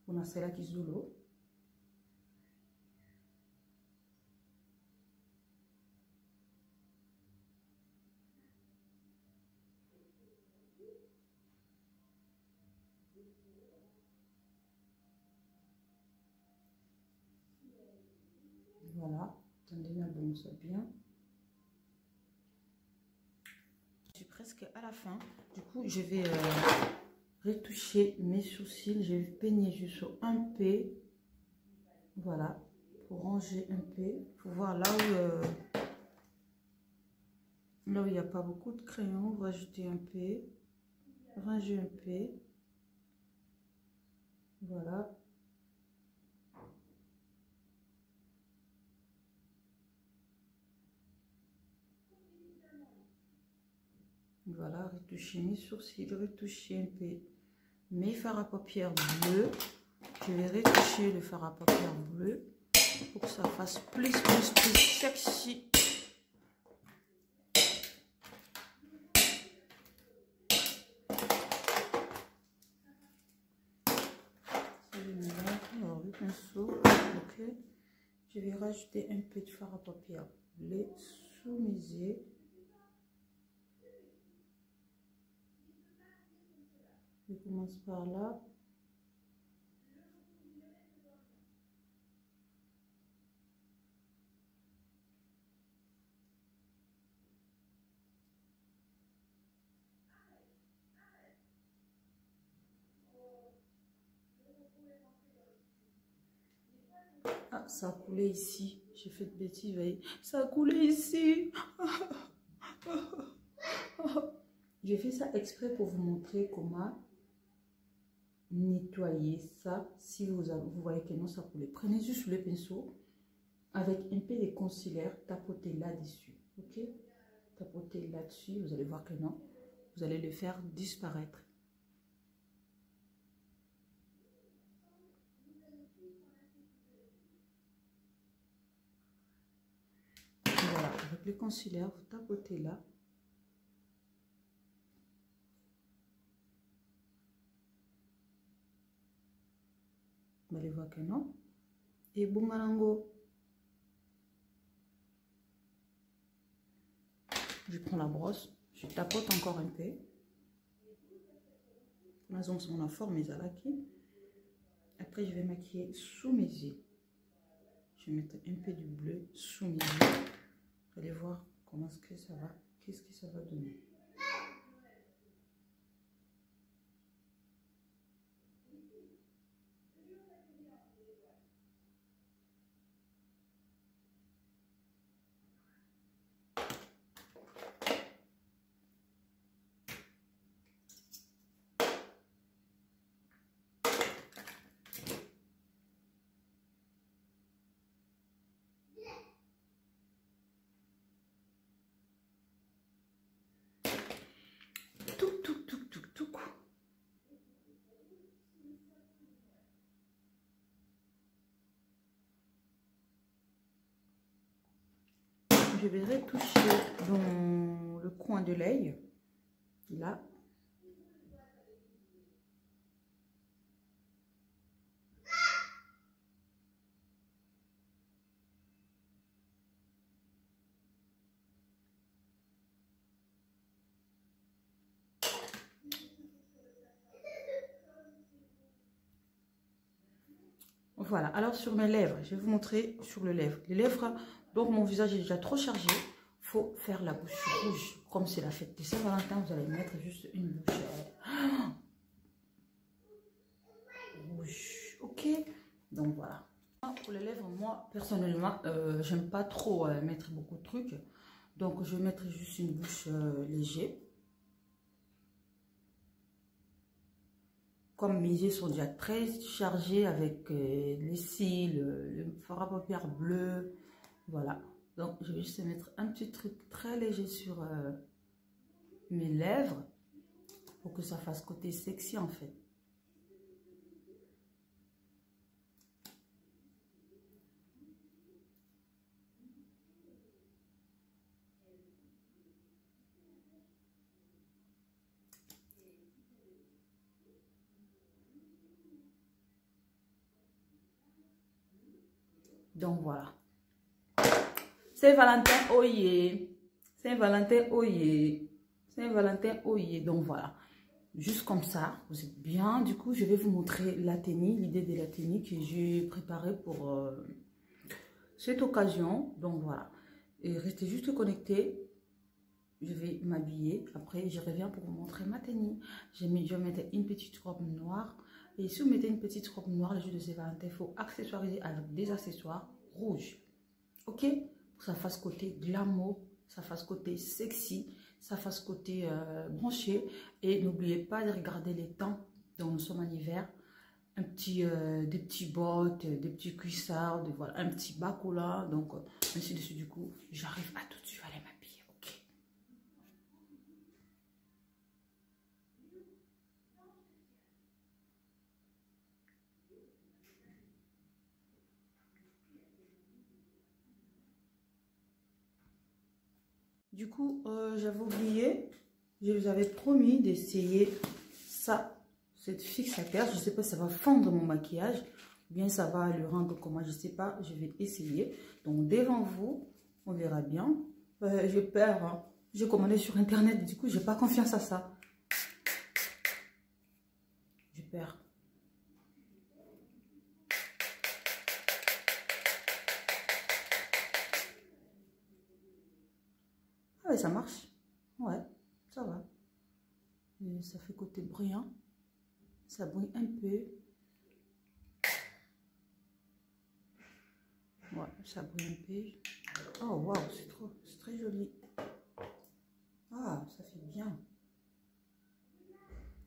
On a celle-là qui est l'eau. Voilà, attendez, on ça bien. Je suis presque à la fin. Du coup, je vais retoucher mes sourcils. Je vais peigner juste un peu. Voilà, pour ranger un peu. Pour voir là où il n'y a pas beaucoup de crayon. On va ajouter un peu. Ranger un peu. Voilà. Voilà, retoucher mes sourcils, retoucher un peu mes fards à paupières bleus. Je vais retoucher le fard à paupières bleu pour que ça fasse plus sexy. Alors, le pinceau, ok. Je vais rajouter un peu de fard à paupières bleu sous mes yeux. Je commence par là. Ah, ça a coulé ici. J'ai fait de bêtises, vous voyez. Ça a coulé ici. J'ai fait ça exprès pour vous montrer comment nettoyer ça. Si vous voyez que non, ça coule. Prenez juste le pinceau avec un peu de concealer, tapotez là-dessus. Ok? Tapotez là-dessus. Vous allez voir que non. Vous allez le faire disparaître. Voilà, avec le concealer, vous tapotez là. Vous allez voir que non. Et boomarango. Je prends la brosse, je tapote encore un peu. Là, on a formé mes alaki. Après, je vais maquiller sous mes yeux. Je vais mettre un peu du bleu sous mes yeux. Vous allez voir comment est-ce que ça va. Qu'est-ce que ça va donner. je vais retoucher dans le coin de l'œil, là. Voilà, alors sur mes lèvres, je vais vous montrer sur les lèvres. Les lèvres, donc mon visage est déjà trop chargé. Il faut faire la bouche rouge. Comme c'est la fête de Saint-Valentin, vous allez mettre juste une bouche rouge. Ok, donc voilà. Pour les lèvres, moi, personnellement, j'aime pas trop mettre beaucoup de trucs. Donc, je vais mettre juste une bouche légère. Comme mes yeux sont déjà très chargés avec les cils, le fard à paupières bleu, voilà. Donc, je vais juste mettre un petit truc très léger sur mes lèvres pour que ça fasse côté sexy en fait. Donc voilà. Saint-Valentin, oh yeah. Saint-Valentin, oh yeah. Saint-Valentin, oh yeah. Donc voilà. Juste comme ça, vous êtes bien. Du coup, je vais vous montrer la tenue, l'idée de la tenue que j'ai préparée pour cette occasion. Donc voilà. Et restez juste connectés. Je vais m'habiller. Après, je reviens pour vous montrer ma tenue. Je vais mettre une petite robe noire. Et si vous mettez une petite robe noire le jour de Saint-Valentin, il faut accessoiriser avec des accessoires rouges. Ok? Pour que ça fasse côté glamour, ça fasse côté sexy, ça fasse côté branché. Et n'oubliez pas de regarder les temps. Donc nous sommes en hiver. Des petits bottes, des petits cuissards, voilà, un petit bas collant. Donc ainsi de suite. Du coup, j'arrive à tout de suite à aller m'habiller. Du coup, j'avais oublié, je vous avais promis d'essayer ça, cette fixateur. Je ne sais pas si ça va fendre mon maquillage, ou bien ça va le rendre comment, je ne sais pas. Je vais essayer. Donc, devant vous, on verra bien. J'ai peur, hein. J'ai commandé sur Internet, du coup, je n'ai pas confiance à ça. J'ai peur. Ah ouais, ça marche. Ouais, ça va. Et ça fait côté brillant. Ça brille un peu. Ouais, ça brille un peu. Oh, waouh, c'est très joli. Ah, ça fait bien.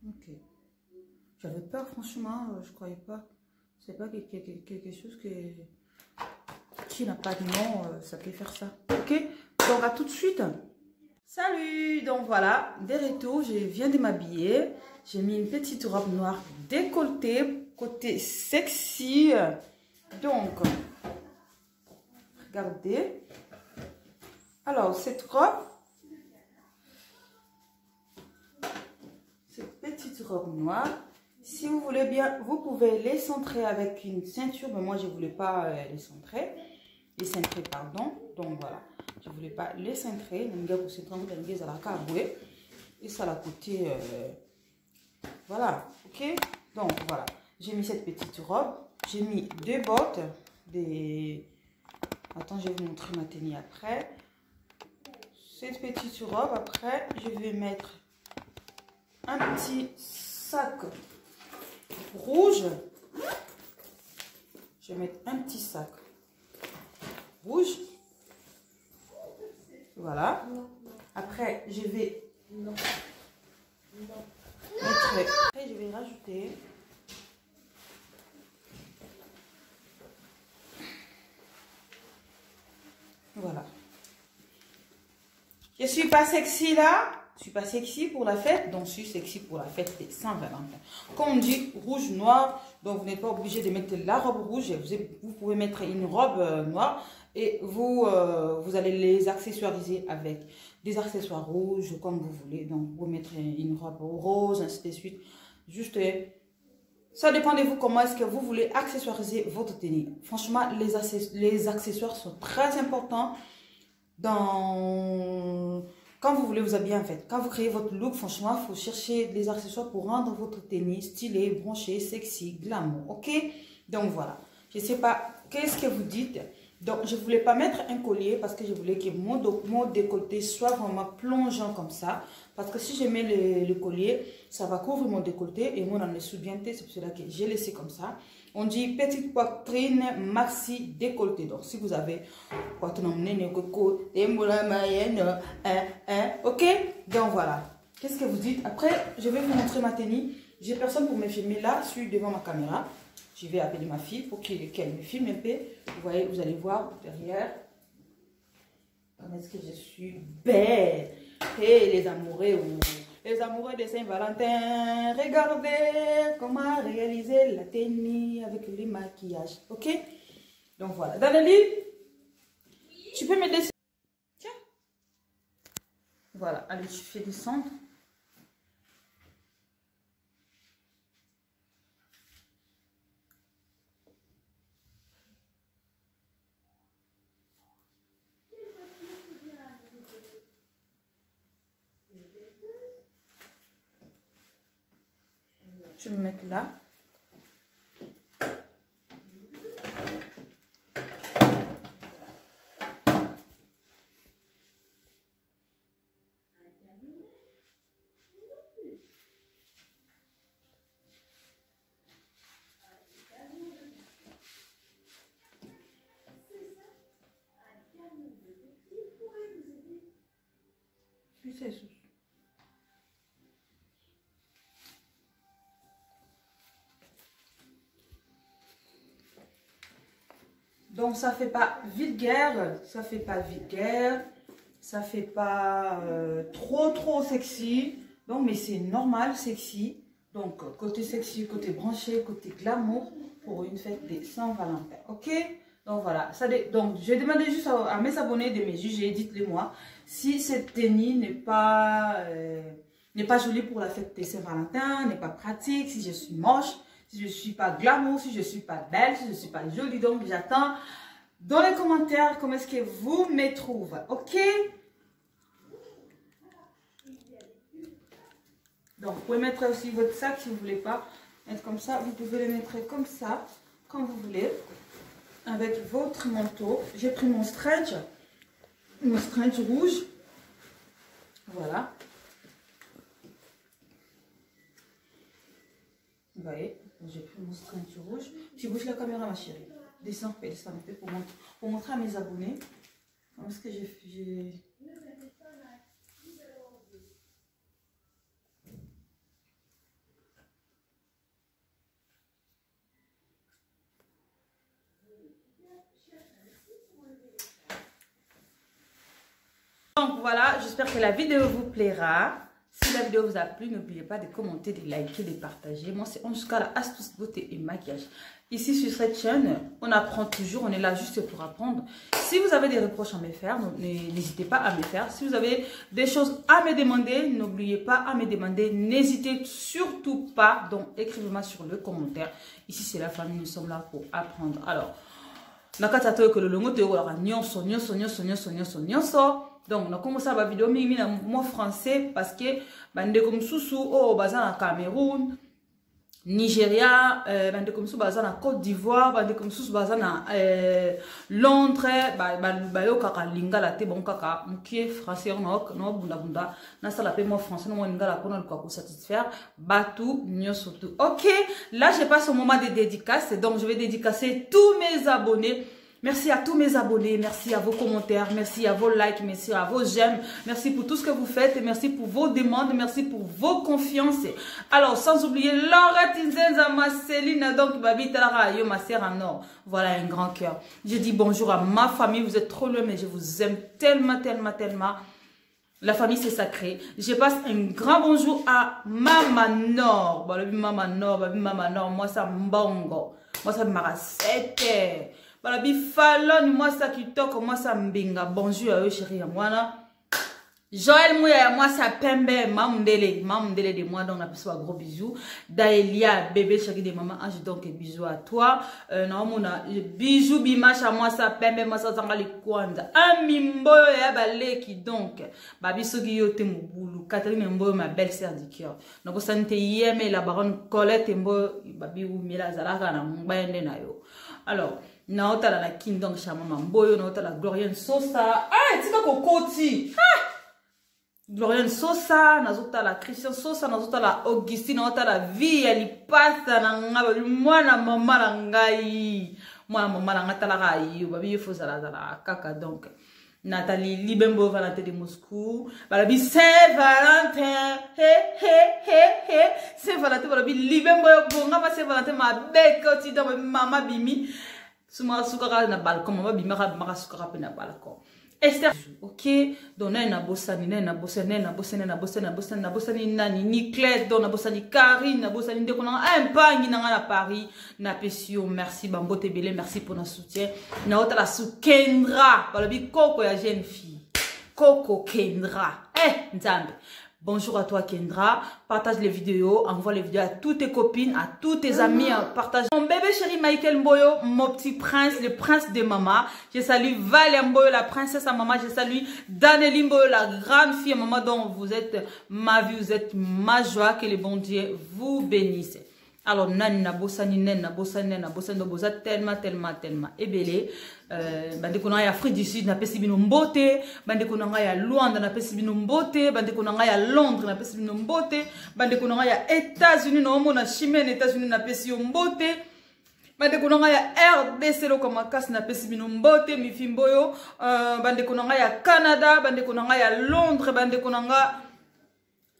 Ok. J'avais peur, franchement, je croyais pas. C'est pas quelque chose qui n'a pas de nom, ça peut faire ça. Ok, donc à tout de suite. Salut, donc voilà, des retours, je viens de m'habiller. J'ai mis une petite robe noire décolletée, côté sexy. Donc, regardez. Alors, cette robe, cette petite robe noire, si vous voulez bien, vous pouvez les centrer avec une ceinture, mais moi je ne voulais pas les centrer. Pardon. Donc voilà, je ne voulais pas les centrer. Et ça l'a coûté. Voilà, ok. Donc voilà, j'ai mis cette petite robe. J'ai mis deux bottes. Attends, je vais vous montrer ma tenue après. Cette petite robe, après, je vais mettre un petit sac rouge. Je vais mettre un petit sac rouge. Voilà. Après, je vais après, je vais rajouter voilà. Je suis pas sexy là. Je suis pas sexy pour la fête, donc je suis sexy pour la fête des Saint-Valentin. Comme on dit, rouge, noir, donc vous n'êtes pas obligé de mettre la robe rouge. Vous pouvez mettre une robe noire et vous allez les accessoiriser avec des accessoires rouges, comme vous voulez. Donc vous pouvez mettre une robe rose, ainsi de suite. Juste, ça dépend de vous comment est-ce que vous voulez accessoiriser votre tenue. Franchement, les accessoires sont très importants quand vous voulez vous habiller en fait. Quand vous créez votre look, franchement, il faut chercher des accessoires pour rendre votre tenue stylée, branchée, sexy, glamour. Ok? Donc voilà. Je ne sais pas qu'est-ce que vous dites. Donc je ne voulais pas mettre un collier parce que je voulais que mon décolleté soit vraiment plongeant comme ça. Parce que si je mets le collier, ça va couvrir mon décolleté et moi dans les sous-bientés, c'est pour cela que j'ai laissé comme ça. On dit petite poitrine maxi décolleté. Donc si vous avez ok, donc voilà. Qu'est-ce que vous dites? Après, je vais vous montrer ma tenue. J'ai personne pour me filmer là, je suis devant ma caméra. Je vais appeler ma fille pour qu'elle me filme un peu. Vous voyez, vous allez voir derrière. Comment est-ce que je suis belle. Et les amoureux de Saint-Valentin, regardez comment réaliser la tenue avec le maquillage. Ok? Donc voilà. Danieli, tu peux m'aider? Tiens. Voilà. Allez, tu fais descendre. Je vais me mettre là. Puis c'est ça. Donc ça fait pas vulgaire, ça fait pas vulgaire, ça fait pas trop sexy. Donc mais c'est normal sexy. Donc côté sexy, côté branché, côté glamour pour une fête des Saint-Valentin. Ok? Donc voilà. Donc je vais demander juste à mes abonnés de me juger. Dites-le moi si cette tenue n'est pas jolie pour la fête des Saint-Valentin, n'est pas pratique, si je suis moche. Si je ne suis pas glamour, si je ne suis pas belle, si je ne suis pas jolie. Donc, j'attends dans les commentaires comment est-ce que vous me trouvez. Ok? Donc, vous pouvez mettre aussi votre sac si vous ne voulez pas mettre comme ça. Vous pouvez le mettre comme ça, quand vous voulez. Avec votre manteau. J'ai pris mon stretch rouge. Voilà. Vous voyez? J'ai pris mon stretch rouge. Tu bouges la caméra, ma chérie. Descends un peu pour montrer à mes abonnés. Comment est-ce que j'ai... Donc voilà, j'espère que la vidéo vous plaira. Si la vidéo vous a plu, n'oubliez pas de commenter, de liker, de partager. Moi, c'est Anjouska, la astuce beauté et maquillage. Ici, sur cette chaîne, on apprend toujours. On est là juste pour apprendre. Si vous avez des reproches à me faire, n'hésitez pas à me faire. Si vous avez des choses à me demander, n'oubliez pas à me demander. N'hésitez surtout pas. Donc, écrivez-moi sur le commentaire. Ici, c'est la famille. Nous sommes là pour apprendre. Alors, nakatato que le longo te wala nyonso. Donc, on a commencé à la vidéo, mais il y a mot français parce que bande comme Soussou, au bazar Cameroun, Nigeria, bande comme Soussou, bazar Côte d'Ivoire, bande comme Soussou, bazar Londres, bayo kaka lingala te bon kaka, mukie français no bunda na sala pe moi français no lingala pour nous satisfaire, batou nyosotu. Ok, là je passe au moment des dédicaces, donc je vais dédicacer tous mes abonnés. Merci à tous mes abonnés, merci à vos commentaires, merci à vos likes, merci à vos j'aime, merci pour tout ce que vous faites, et merci pour vos demandes, merci pour vos confiances. Alors, sans oublier Laurette Nzenza, ma Céline, donc Babi Talarayo, ma sœur en or. Voilà un grand cœur. Je dis bonjour à ma famille, vous êtes trop loin, mais je vous aime tellement. La famille, c'est sacré. Je passe un grand bonjour à Mama Nord. Mama Nord, moi ça mbongo. Moi ça marasete. Fallon, moi ça kitoko, moi ça mbinga. Bonjour à eux, chérie, à moi là. Joël Mouya, moi ça pembe, mamdele de moi, donc on appelle ça gros bisous. Daelia, bébé chérie de maman, Ange, donc bisous à toi. Non, mon bisous, bimache à moi ça pembe, moi ça zanga les kwanza. Un mimbo ya baleki donc. Babi sogi yote mboulou. Catherine Mbo, ma belle sœur du cœur. Donc ça n'était yeme la baronne Colette Mbo, babi ou mila zalaka na mbaende na yo. Alors, na ota la king donc chama mamboyo, na ota la Glorienne Sosa. Ah, tu vas kokoti. Ah! Glorienne Sosa, nazota la Christian Sosa, nazota la Augustine, nazota la vie, elle passe na moi na maman na ngai. Moi na maman na ngata la rai, babi faut ça la kaka donc. Nathalie Libembo Valentin de Moscou, balabi Saint-Valentin, Saint-Valentin balabi Libembo bonga ba Saint-Valentin ma beko ti dans mama bimi. Suma sukara na balcon, mama bimi ma sukara pe na balcon. Esther, ok, donc na bosani nani ni Claire, donc na bosani Karine, na bosani ndeko na un pangi na Paris, na pesio, merci Bambote Belé, merci pour notre soutien. Na ota la sou Kendra, balabi Coco ya jeune fille. Coco Kendra. Nzambe. Bonjour à toi Kendra, partage les vidéos, envoie les vidéos à toutes tes copines, à tous tes amis, partage. Mon bébé chéri Michael Mboyo, mon petit prince, le prince de maman. Je salue Valia Mboyo, la princesse à maman. Je salue Daneli Mboyo, la grande fille à maman dont vous êtes ma vie, vous êtes ma joie, que le bon Dieu vous bénisse. Alors, nana bosani bosa tellement ebele. Bande konanga ya Afrique du Sud na pesi bino mbote, bande konanga ya Luanda na pesi bino mbote, bande konanga ya Londres na pesi bino mbote, bande konanga ya États-Unis na omo na Chimène États-Unis na pesi yo mbote. Bande konanga ya RDC lo kama kasi na pesi bino mbote mifimboyo, bande konanga ya Canada, bande konanga ya Londres, bande konanga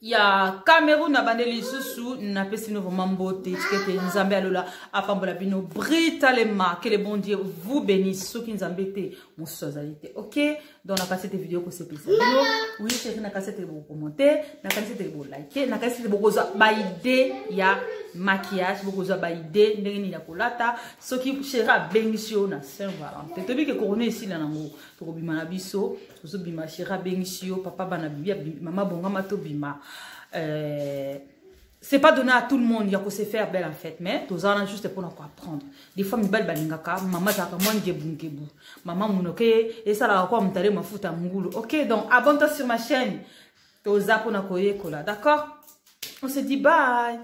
ya Cameroun na bandeli susu na pesi no vraiment beauté tikete nzambe alola afambola bino brutalement, que le bon Dieu vous bénisse ceux qui nzambe te mosozalité. OK, donc na kasete vidéo ko se pesa oui chérie, na kasete bo commenter, na kasete bo liker, na kasete bo koza ba idée ya maquillage, bo koza ba idée ndenge ni ya kolata ceux qui chéra bengisio na Saint-Valentin to bi ke corona ici na nango to ko bima na biso to bima chéra bengisio papa bana bibia mama bonga mato bima. C'est pas donné à tout le monde, il y a qu'à se faire belle en fait, mais tous en juste pour nous apprendre. Des fois, belle balingaka, maman zaka moins gebu, maman munoke, et ça la quoi m'tare ma fouta mungulu. Ok, donc abonne-toi sur ma chaîne, tous pour nous kola, d'accord? On se dit bye.